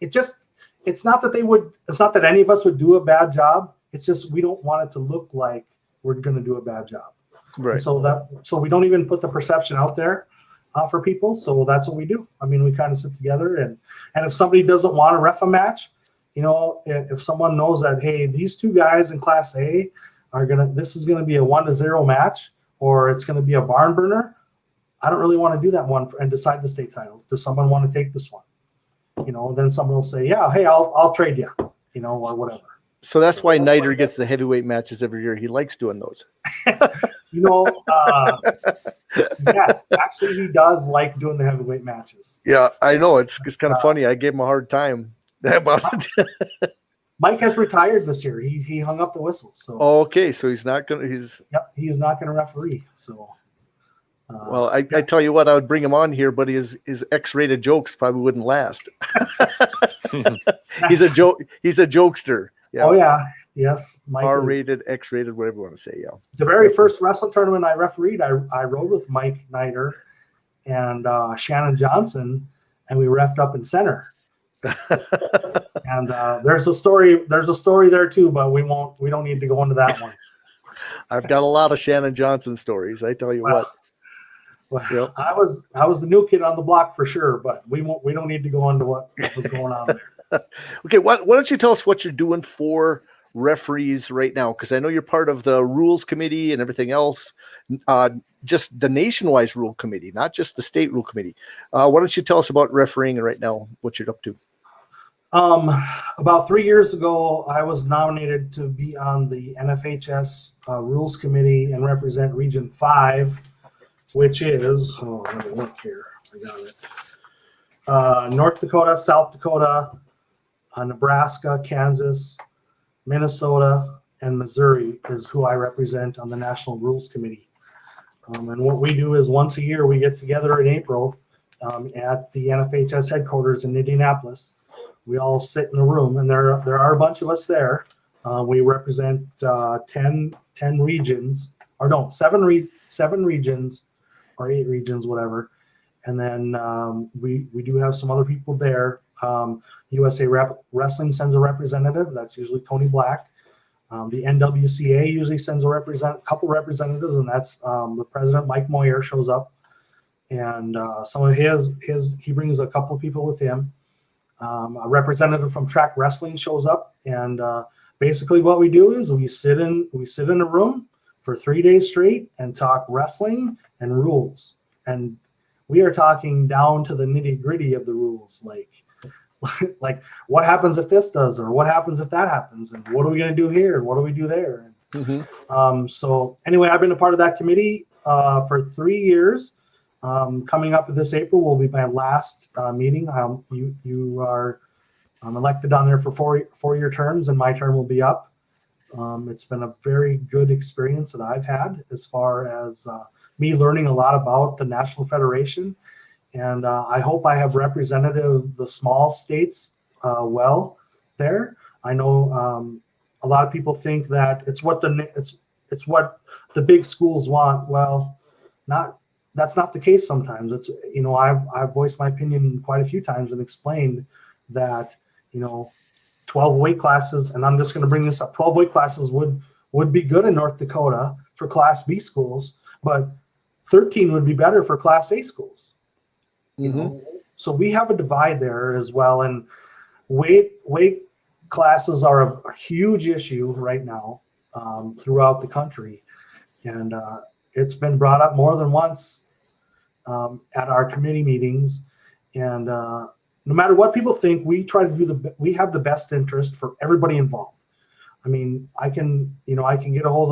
It's not that any of us would do a bad job. It's just, we don't want it to look like we're going to do a bad job. Right. So we don't even put the perception out there for people. So that's what we do. I mean, we kind of sit together and if somebody doesn't want to ref a match, if someone knows that, hey, these 2 guys in Class A this is going to be a 1-0 match, or it's going to be a barn burner, I don't really want to do that one and decide the state title. Does someone want to take this one? Then someone will say, yeah, hey, I'll trade you, or whatever. So that's why Niter gets the heavyweight matches every year. He likes doing those. Yes, actually he does like doing the heavyweight matches. Yeah, I know. It's kind of funny. I gave him a hard time about it. Mike has retired this year. He hung up the whistle. So okay, so he's not gonna. He is not gonna referee. So well, I tell you what, I would bring him on here, but his X-rated jokes probably wouldn't last. He's a jokester. Yeah. Oh yeah, yes. Mike R-rated, X-rated, whatever you want to say. Yeah. The very first wrestling tournament I refereed, I rode with Mike Niter and Shannon Johnson, and we reffed up in center. And there's a story there too, but we don't need to go into that one. I've got a lot of Shannon Johnson stories. I tell you what. Well, yep. I was the new kid on the block for sure, but we don't need to go into what was going on there. Okay, why don't you tell us what you're doing for referees right now? Because I know you're part of the rules committee and everything else, just the nationwide rule committee, not just the state rule committee. Why don't you tell us about refereeing right now, what you're up to? About 3 years ago, I was nominated to be on the NFHS rules committee and represent Region 5, which is, let me look here. I got it. North Dakota, South Dakota, Nebraska, Kansas, Minnesota, and Missouri is who I represent on the National Rules Committee. And what we do is once a year we get together in April at the NFHS headquarters in Indianapolis. We all sit in a room, and there are a bunch of us there. We represent 10 regions, or no, 7 regions, or 8 regions, whatever. And then we do have some other people there. USA Wrestling sends a representative. That's usually Tony Black. The NWCA usually sends a couple representatives, and that's the president, Mike Moyer, shows up. And some of he brings a couple of people with him. A representative from Track Wrestling shows up, and basically what we do is we sit in a room for 3 days straight and talk wrestling and rules. And we are talking down to the nitty-gritty of the rules, like what happens if this does, or what happens if that happens, and what are we going to do here, and what do we do there? Mm-hmm. So anyway, I've been a part of that committee for 3 years. Coming up this April will be my last meeting. You are elected on there for four-year terms, and my term will be up It's been a very good experience that I've had as far as me learning a lot about the National Federation. And I hope I have represented the small states well there. I know a lot of people think that it's what the big schools want. Well, that's not the case sometimes. It's, I've voiced my opinion quite a few times and explained that, 12 weight classes, and I'm just going to bring this up, 12 weight classes would be good in North Dakota for Class B schools, but 13 would be better for Class A schools. So we have a divide there as well, and weight classes are a huge issue right now throughout the country, and it's been brought up more than once at our committee meetings, and no matter what people think, we try to we have the best interest for everybody involved. I mean, I can get a hold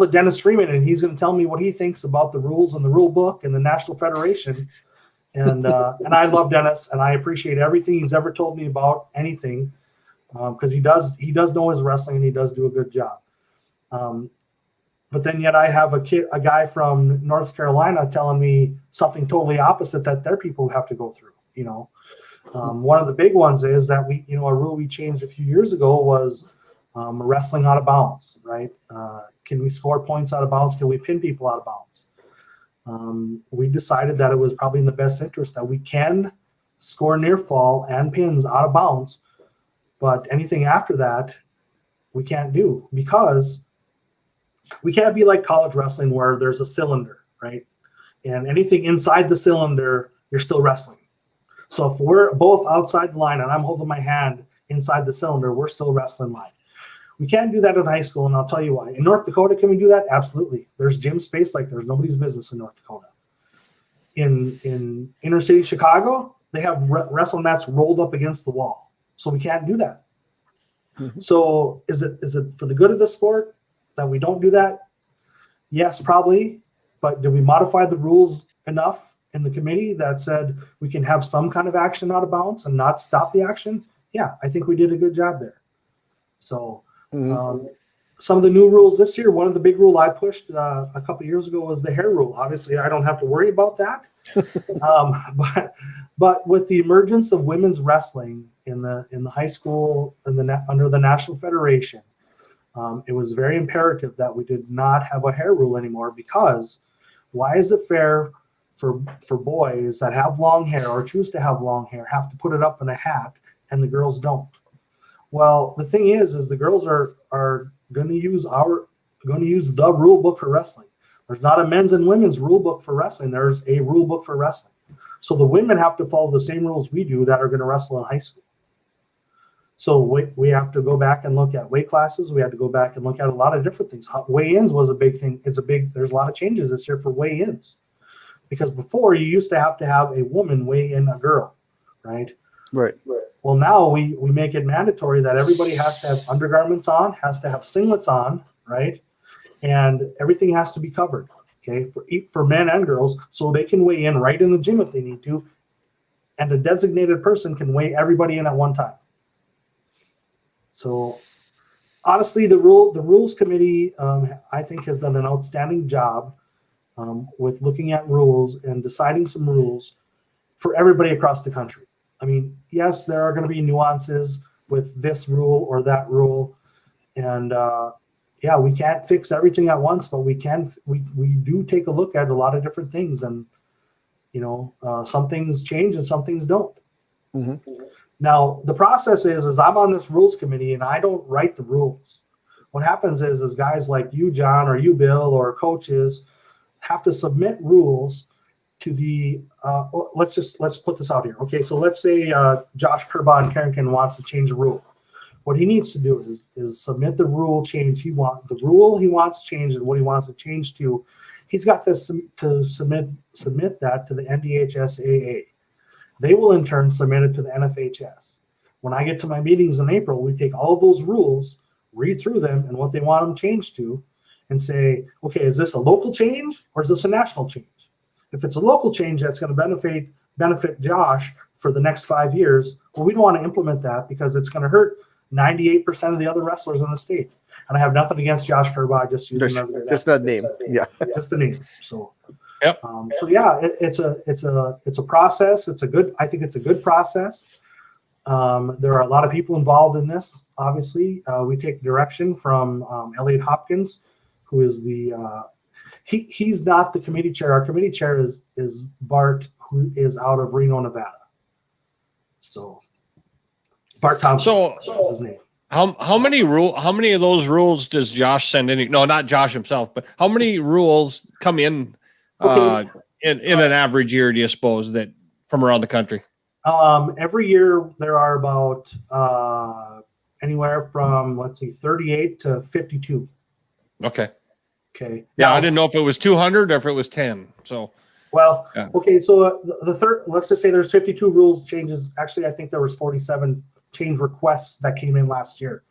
of Dennis Freeman, and he's going to tell me what he thinks about the rules and the rule book and the National Federation. And I love Dennis, and I appreciate everything he's ever told me about anything, because he does know his wrestling, and he does do a good job. But then yet I have a guy from North Carolina telling me something totally opposite that their people have to go through. One of the big ones is that a rule we changed a few years ago was wrestling out of bounds, right? Can we score points out of bounds? Can we pin people out of bounds? We decided that it was probably in the best interest that we can score near fall and pins out of bounds, but anything after that, we can't do, because we can't be like college wrestling where there's a cylinder, right? And anything inside the cylinder, you're still wrestling. So if we're both outside the line and I'm holding my hand inside the cylinder, we're still wrestling live. We can't do that in high school, and I'll tell you why. In North Dakota, can we do that? Absolutely. There's gym space like there's nobody's business in North Dakota. In inner city Chicago, they have wrestling mats rolled up against the wall. So we can't do that. So is it for the good of the sport that we don't do that? Yes, probably. But did we modify the rules enough in the committee that said we can have some kind of action out of bounds and not stop the action? Yeah, I think we did a good job there. So some of the new rules this year, one of the big rule I pushed a couple of years ago was the hair rule. Obviously, I don't have to worry about that. But with the emergence of women's wrestling in the high school and under the National Federation, it was very imperative that we did not have a hair rule anymore, because why is it fair for boys that have long hair or choose to have long hair have to put it up in a hat and the girls don't? Well, the thing is the girls are going to use the rule book for wrestling. There's not a men's and women's rule book for wrestling. There's a rule book for wrestling. So the women have to follow the same rules we do that are going to wrestle in high school. So we have to go back and look at weight classes. We had to go back and look at a lot of different things. Weigh-ins was a big thing. There's a lot of changes this year for weigh-ins, because before you used to have a woman weigh in a girl, right? Right. Well, now we make it mandatory that everybody has to have undergarments on, has to have singlets on, right? And everything has to be covered, okay, for men and girls, so they can weigh in right in the gym if they need to, and a designated person can weigh everybody in at one time. So honestly, the rules committee, I think, has done an outstanding job with looking at rules and deciding some rules for everybody across the country. I mean, yes, there are going to be nuances with this rule or that rule, and we can't fix everything at once, but we do take a look at a lot of different things, and some things change and some things don't. Now, the process is I'm on this rules committee and I don't write the rules. What happens is guys like you, John, or you, Bill, or coaches have to submit rules to the let's put this out here. Okay, so let's say Josh Kerbon Carrington wants to change a rule. What he needs to do is submit the rule change he wants changed and what he wants to change to. He's got to submit that to the NDHSAA. They will in turn submit it to the NFHS. When I get to my meetings in April, we take all of those rules, read through them and what they want them changed to, and say, okay, is this a local change or is this a national change? If it's a local change that's going to benefit Josh for the next 5 years, well, we don't want to implement that because it's going to hurt 98% of the other wrestlers in the state. And I have nothing against Josh Kerba. I just use him as an Just not name. Yeah. just a name. So, Yep. So yeah, it's a process. I think it's a good process. There are a lot of people involved in this. Obviously, we take direction from Elliot Hopkins, who is he's not the committee chair. Our committee chair is Bart, who is out of Reno, Nevada. So Bart Thompson is his name. How many of those rules does Josh send in? No, not Josh himself, but how many rules come in in an average year, do you suppose, that from around the country? Every year there are about anywhere from 38 to 52. Okay. Okay. Yeah, now, I didn't know if it was 200 or if it was 10. So. Well, yeah. Okay. So the third, let's just say there's 52 rules changes. Actually, I think there was 47 change requests that came in last year.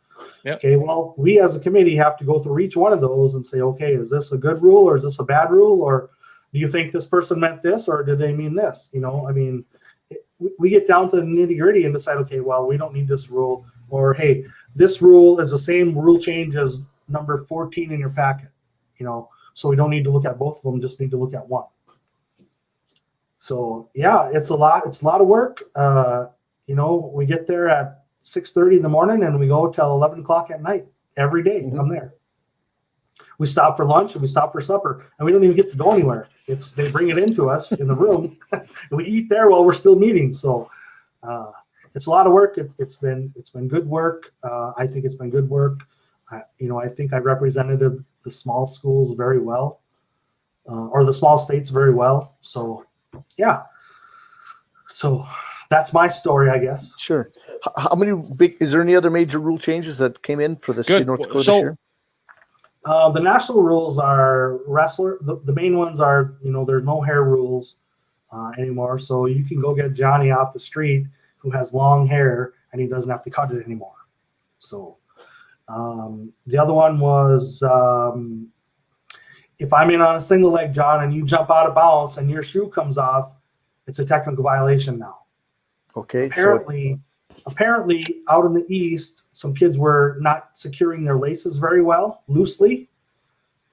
Yep. Okay. Well, we as a committee have to go through each one of those and say, okay, is this a good rule or is this a bad rule, or do you think this person meant this or did they mean this? I mean, we get down to the nitty gritty and decide, okay, well, we don't need this rule, or hey, this rule is the same rule change as number 14 in your packet, so we don't need to look at both of them, just need to look at one. So yeah, it's a lot of work. We get there at 6:30 in the morning and we go till 11 o'clock at night every day. Mm-hmm. I'm there. We stop for lunch and we stop for supper, and we don't even get to go anywhere. They bring it into us in the room, and we eat there while we're still meeting. So it's a lot of work. It's been good work. I think it's been good work. I think I represented the small schools very well, or the small states very well. So yeah. So that's my story, I guess. Sure. How many is there any other major rule changes that came in for the state of North Dakota this year? The national rules are wrestler. The main ones are, there's no hair rules anymore. So you can go get Johnny off the street who has long hair and he doesn't have to cut it anymore. So the other one was if I'm in on a single leg, John, and you jump out of bounds and your shoe comes off, it's a technical violation now. Okay. Apparently, out in the east, some kids were not securing their laces very well, loosely,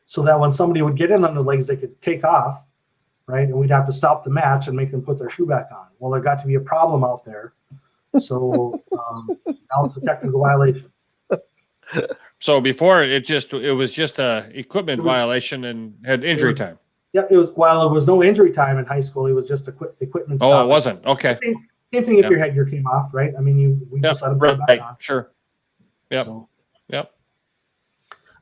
so that when somebody would get in on the legs, they could take off, right? And we'd have to stop the match and make them put their shoe back on. Well, there got to be a problem out there, so now it's a technical violation. So before it was just a equipment violation and had injury time. Yeah, it was. While it was no injury time in high school, it was just equipment. Oh, stop. it wasn't. Okay. Same thing if your headgear came off, right? I mean, we just let them put it back on. Sure. Yep. So, yep.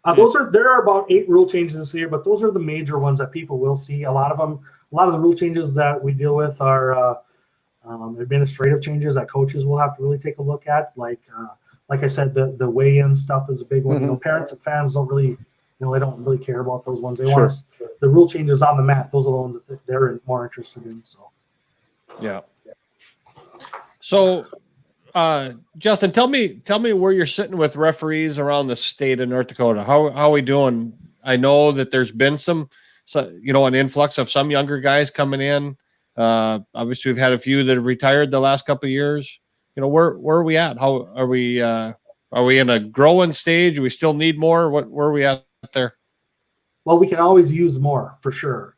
There are about 8 rule changes this year, but those are the major ones that people will see. A lot of the rule changes that we deal with are administrative changes that coaches will have to really take a look at. Like I said, the weigh-in stuff is a big one. Mm-hmm. Parents and fans don't really, they don't really care about those ones. They want the rule changes on the mat. Those are the ones that they're more interested in. So, yeah. So, Justin, tell me where you're sitting with referees around the state of North Dakota. How are we doing? I know that there's been an influx of some younger guys coming in. Obviously, we've had a few that have retired the last couple of years. Where are we at? How are we? Are we in a growing stage? Do we still need more? Where are we at there? Well, we can always use more for sure.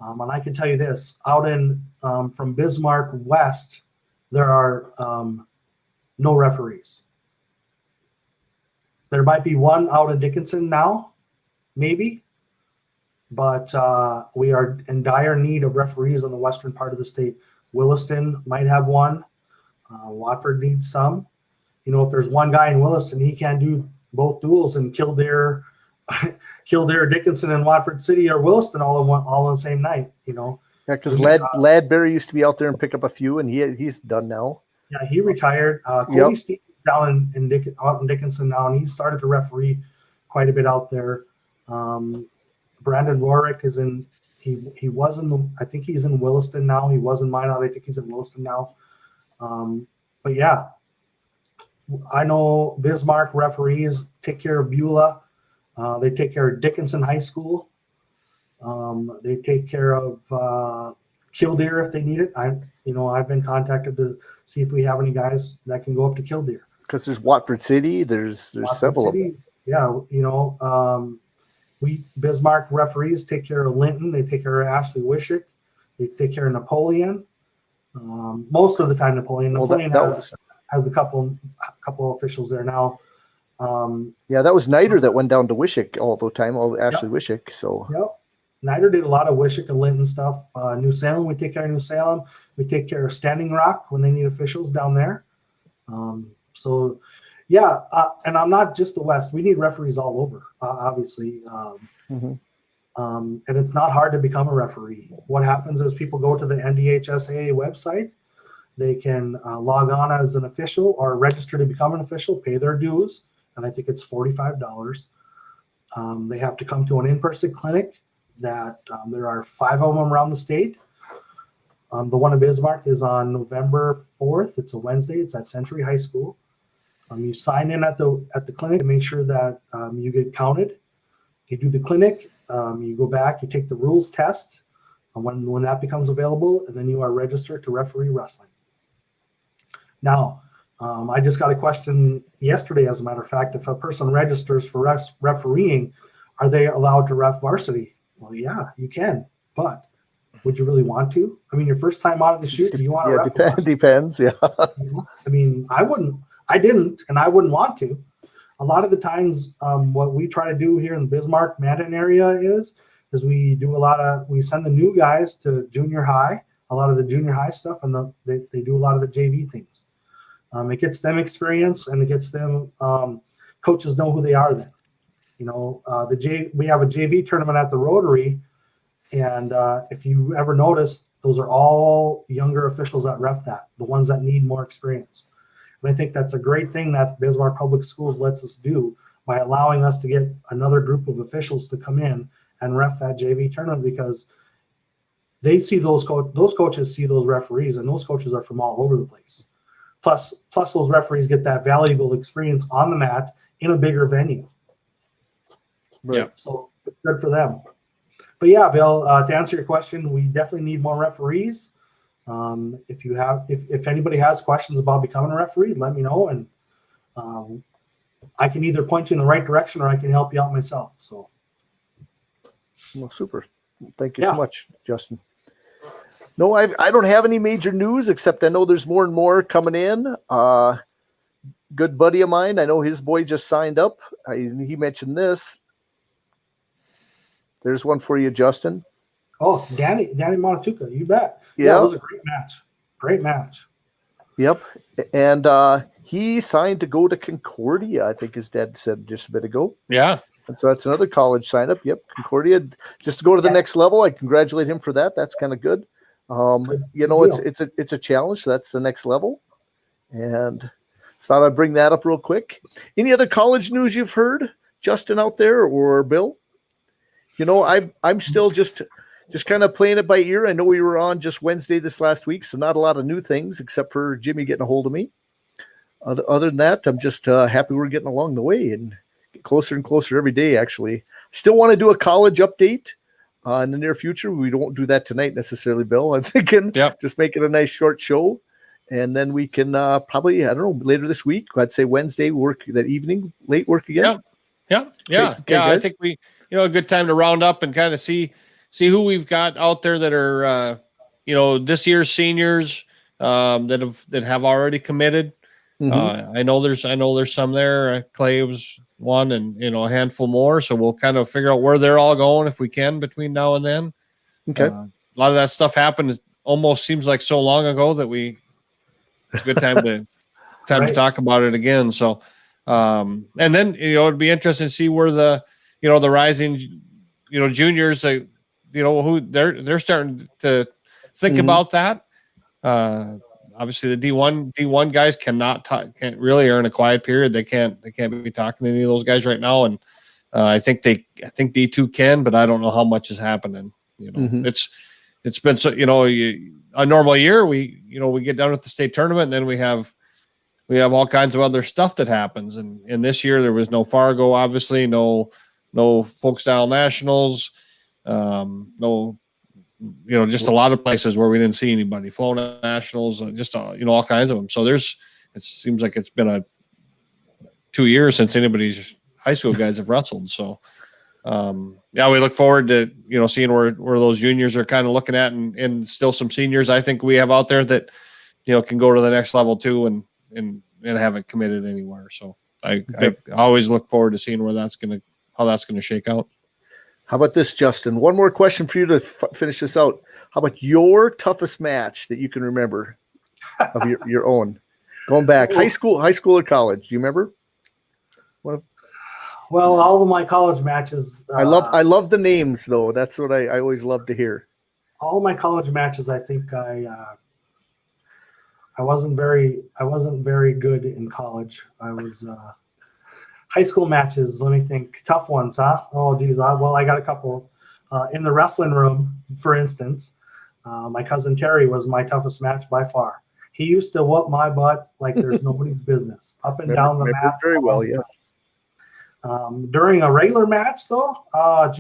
And I can tell you this: out in from Bismarck west, there are no referees. There might be one out in Dickinson now, maybe, but we are in dire need of referees in the western part of the state. Williston might have one. Watford needs some. If there's one guy in Williston, he can't do both duels, and Kildare, Dickinson, and Watford City or Williston all in the same night. Yeah, because Ladberry used to be out there and pick up a few, and he's done now. Yeah, he retired. Cody Steve down in Dickinson now, and he started to referee quite a bit out there. Brandon Rorick is in. He was in. I think he's in Williston now. He was in Minot. I think he's in Williston now. But yeah, I know Bismarck referees take care of Beulah. They take care of Dickinson High School. They take care of Kildare if they need it. I've been contacted to see if we have any guys that can go up to Kildare. Because there's Watford City, there's Watford several of City, them. yeah, we Bismarck referees take care of Linton, they take care of Ashley Wishick, they take care of Napoleon. Most of the time, Napoleon has a couple officials there now. That was Niter that went down to Wishick all the time, Ashley Wishick. So Niter did a lot of Wishick and Linton stuff. New Salem, we take care of New Salem. We take care of Standing Rock when they need officials down there. And I'm not just the West. We need referees all over, obviously. And it's not hard to become a referee. What happens is people go to the NDHSAA website. They can log on as an official or register to become an official, pay their dues, and I think it's $45. They have to come to an in-person clinic that there are 5 of them around the state. The one in Bismarck is on November 4th. It's a Wednesday. It's at Century High School. You sign in at the clinic to make sure that you get counted. You do the clinic. You go back. You take the rules test. When that becomes available, and then you are registered to referee wrestling. Now, I just got a question yesterday, as a matter of fact. If a person registers for refereeing, are they allowed to ref varsity? Well, yeah, you can, but would you really want to? I mean, your first time out of the chute, do you want to ref varsity? Depends, yeah. I mean, I didn't, and I wouldn't want to. A lot of the times, what we try to do here in the Bismarck Mandan area is we send the new guys to junior high, a lot of the junior high stuff, and they do a lot of the JV things. It gets them experience, and it gets them coaches know who they are then. We have a JV tournament at the Rotary, and if you ever notice, those are all younger officials that ref that, the ones that need more experience. And I think that's a great thing that Bismarck Public Schools lets us do by allowing us to get another group of officials to come in and ref that JV tournament, because they see those coaches see those referees, and those coaches are from all over the place. Plus those referees get that valuable experience on the mat in a bigger venue. Right. Yeah. So it's good for them. But yeah, Bill, to answer your question, we definitely need more referees. If anybody has questions about becoming a referee, let me know, and I can either point you in the right direction or I can help you out myself. So, well, super. Thank you so much, Justin. No, I don't have any major news, except I know there's more and more coming in. Good buddy of mine, I know his boy just signed up. He mentioned this. There's one for you, Justin. Oh, Danny Montuca, you bet. Yeah, it was a great match. Great match. Yep. And he signed to go to Concordia, I think his dad said just a bit ago. Yeah. And so that's another college sign up. Yep. Concordia, just to go to the next level. I congratulate him for that. That's kind of good. It's a challenge. So that's the next level. And thought I'd bring that up real quick. Any other college news you've heard, Justin, out there, or Bill? I'm still just kind of playing it by ear. I know we were on just Wednesday this last week, so not a lot of new things except for Jimmy getting a hold of me. Other than that, I'm just happy we're getting along the way and get closer and closer every day, actually. Still want to do a college update in the near future. We won't do that tonight necessarily, Bill. I'm thinking just make it a nice short show. And then we can probably, I don't know, later this week, I'd say Wednesday, work that evening, late work again. Yeah. I think a good time to round up and kind of see who we've got out there that are, this year's seniors that have already committed. I know there's some there. Clay was one, and a handful more. So we'll kind of figure out where they're all going if we can between now and then. Okay. A lot of that stuff happened. It almost seems like so long ago that it's a good time to to talk about it again. So, and then it'd be interesting to see where the rising juniors who they're starting to think about that. Obviously the D1 guys can't really earn a quiet period. They can't be talking to any of those guys right now. And I think D2 can, but I don't know how much is happening. It's been so, a normal year, we get down at the state tournament, and then we have all kinds of other stuff that happens. And this year there was no Fargo, obviously, no Folkstyle Nationals, just a lot of places where we didn't see anybody. Florida Nationals, just all kinds of them. So it seems like it's been 2 years since anybody's high school guys have wrestled. So, yeah, we look forward to, seeing where those juniors are kind of looking at, and still some seniors I think we have out there that, can go to the next level too, and haven't committed anywhere. So I always look forward to seeing how that's going to shake out. How about this, Justin? One more question for you to finish this out. How about your toughest match that you can remember of your own, going back high school or college? Do you remember? Well, all of my college matches. I love the names though. That's what I always love to hear. All my college matches, I think I wasn't very good in college. I was high school matches. Let me think. Tough ones, huh? Oh, geez. Well, I got a couple in the wrestling room, for instance. My cousin Terry was my toughest match by far. He used to whoop my butt like there's nobody's business, up and down the mat. Very well, yes. During a regular match, though, I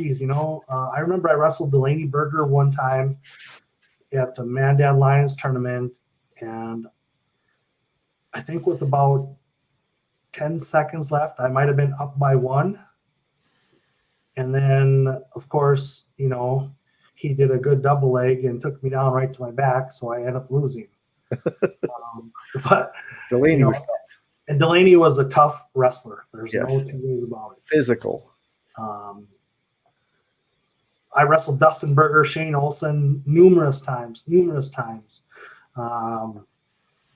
remember I wrestled Delaney Berger one time at the Mandan Lions tournament, and I think with about 10 seconds left, I might have been up by 1. And then, of course, he did a good double leg and took me down right to my back, so I ended up losing. But Delaney was tough. And Delaney was a tough wrestler. There's no two ways about it. Physical. I wrestled Dustin Berger, Shane Olson numerous times.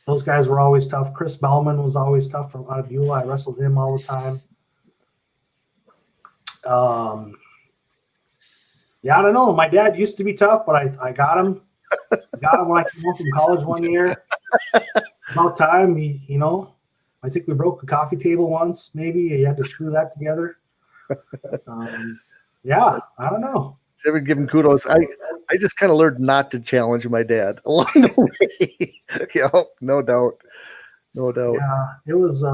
Those guys were always tough. Chris Bellman was always tough from out of Beulah. I wrestled him all the time. I don't know. My dad used to be tough, but I got him. Got him when I came home from college one year. About time, I think we broke a coffee table once, maybe. You had to screw that together. I don't know. Ever give him kudos. I just kind of learned not to challenge my dad along the way. No doubt. Yeah, it was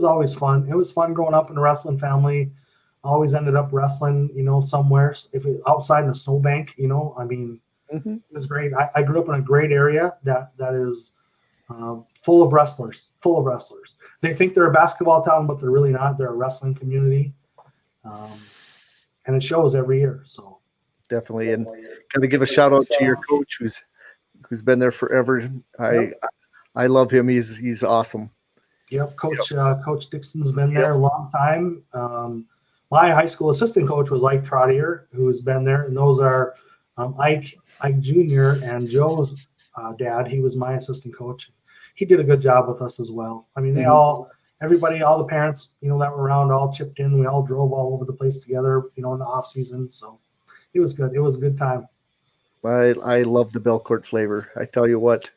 always fun. It was fun growing up in a wrestling family. Always ended up wrestling, somewhere. If it outside in a snowbank, it was great. I grew up in a great area that is full of wrestlers. They think they're a basketball town, but they're really not. They're a wrestling community, and it shows every year. So definitely, and got to give a shout out to your coach, who's been there forever. I love him. He's awesome. Yep, Coach Dixon's been there a long time. My high school assistant coach was Ike Trottier, who's been there, and those are Ike Jr. and Joe's dad. He was my assistant coach. He did a good job with us as well. They all the parents, that were around all chipped in. We all drove all over the place together, in the off season. So it was good. It was a good time. I love the Belcourt flavor. I tell you what,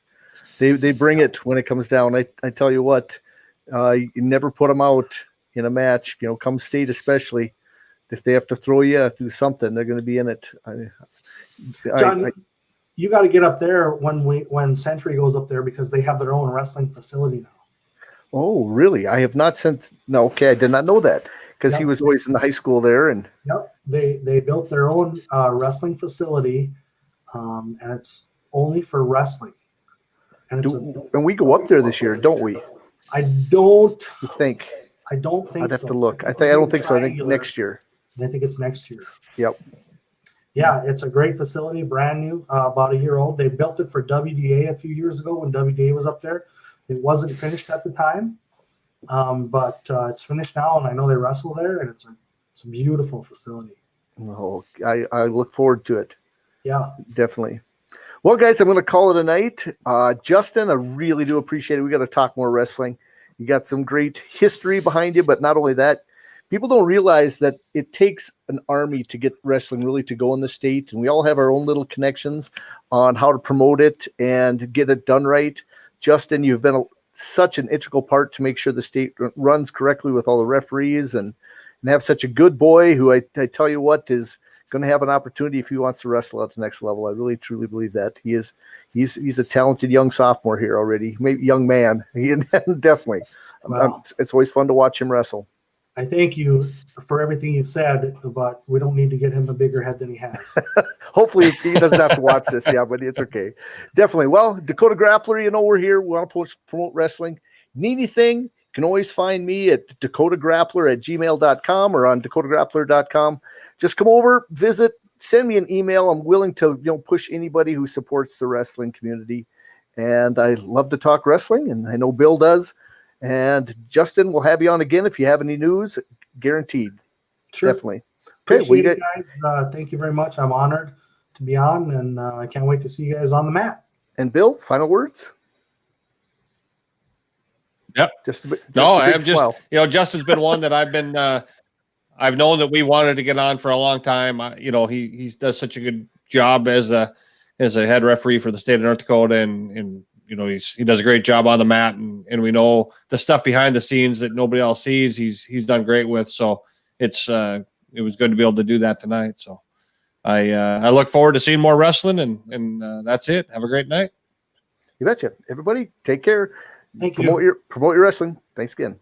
they bring it when it comes down. I tell you what, you never put them out in a match, come state, especially if they have to throw you, do something, they're going to be in it. John, you got to get up there when Century goes up there, because they have their own wrestling facility now. Oh, really? I have not sent. No, okay, I did not know that, because he was always in the high school there. And they built their own wrestling facility, and it's only for wrestling. And we go up there this year, don't we? I don't think. I'd have to look. I don't think so. I think next year. I think it's next year. Yep. Yeah, it's a great facility, brand new, about a year old. They built it for WDA a few years ago when WDA was up there. It wasn't finished at the time, but it's finished now, and I know they wrestle there, and it's a beautiful facility. Oh, I look forward to it. Yeah, definitely. Well, guys, I'm going to call it a night. Justin, I really do appreciate it. We got to talk more wrestling. You got some great history behind you, but not only that, people don't realize that it takes an army to get wrestling really to go in the state, and we all have our own little connections on how to promote it and get it done right. Justin, you've been such an integral part to make sure the state runs correctly with all the referees, and have such a good boy who I tell you what is going to have an opportunity if he wants to wrestle at the next level. I really truly believe that he's a talented young sophomore here already, maybe young man. Definitely. Wow. It's always fun to watch him wrestle. I thank you for everything you've said, but we don't need to get him a bigger head than he has. Hopefully he doesn't have to watch this. Yeah, but it's okay. Definitely. Well, Dakota Grappler, we're here. We want to promote wrestling. Need anything, can always find me at dakotagrappler@gmail.com or on dakotagrappler.com. Just come over, visit, send me an email. I'm willing to, push anybody who supports the wrestling community. And I love to talk wrestling, and I know Bill does. And Justin, we'll have you on again if you have any news, guaranteed. Sure. Definitely. Okay, appreciate it, guys. Thank you very much. I'm honored to be on, and I can't wait to see you guys on the mat. And Bill, final words? Yep. Justin's been one that I've known that we wanted to get on for a long time. He does such a good job as a head referee for the state of North Dakota, and he does a great job on the mat, and we know the stuff behind the scenes that nobody else sees. He's done great with. So it was good to be able to do that tonight. So I look forward to seeing more wrestling, and that's it. Have a great night. You betcha. Everybody, take care. Thank you. Promote your wrestling. Thanks again.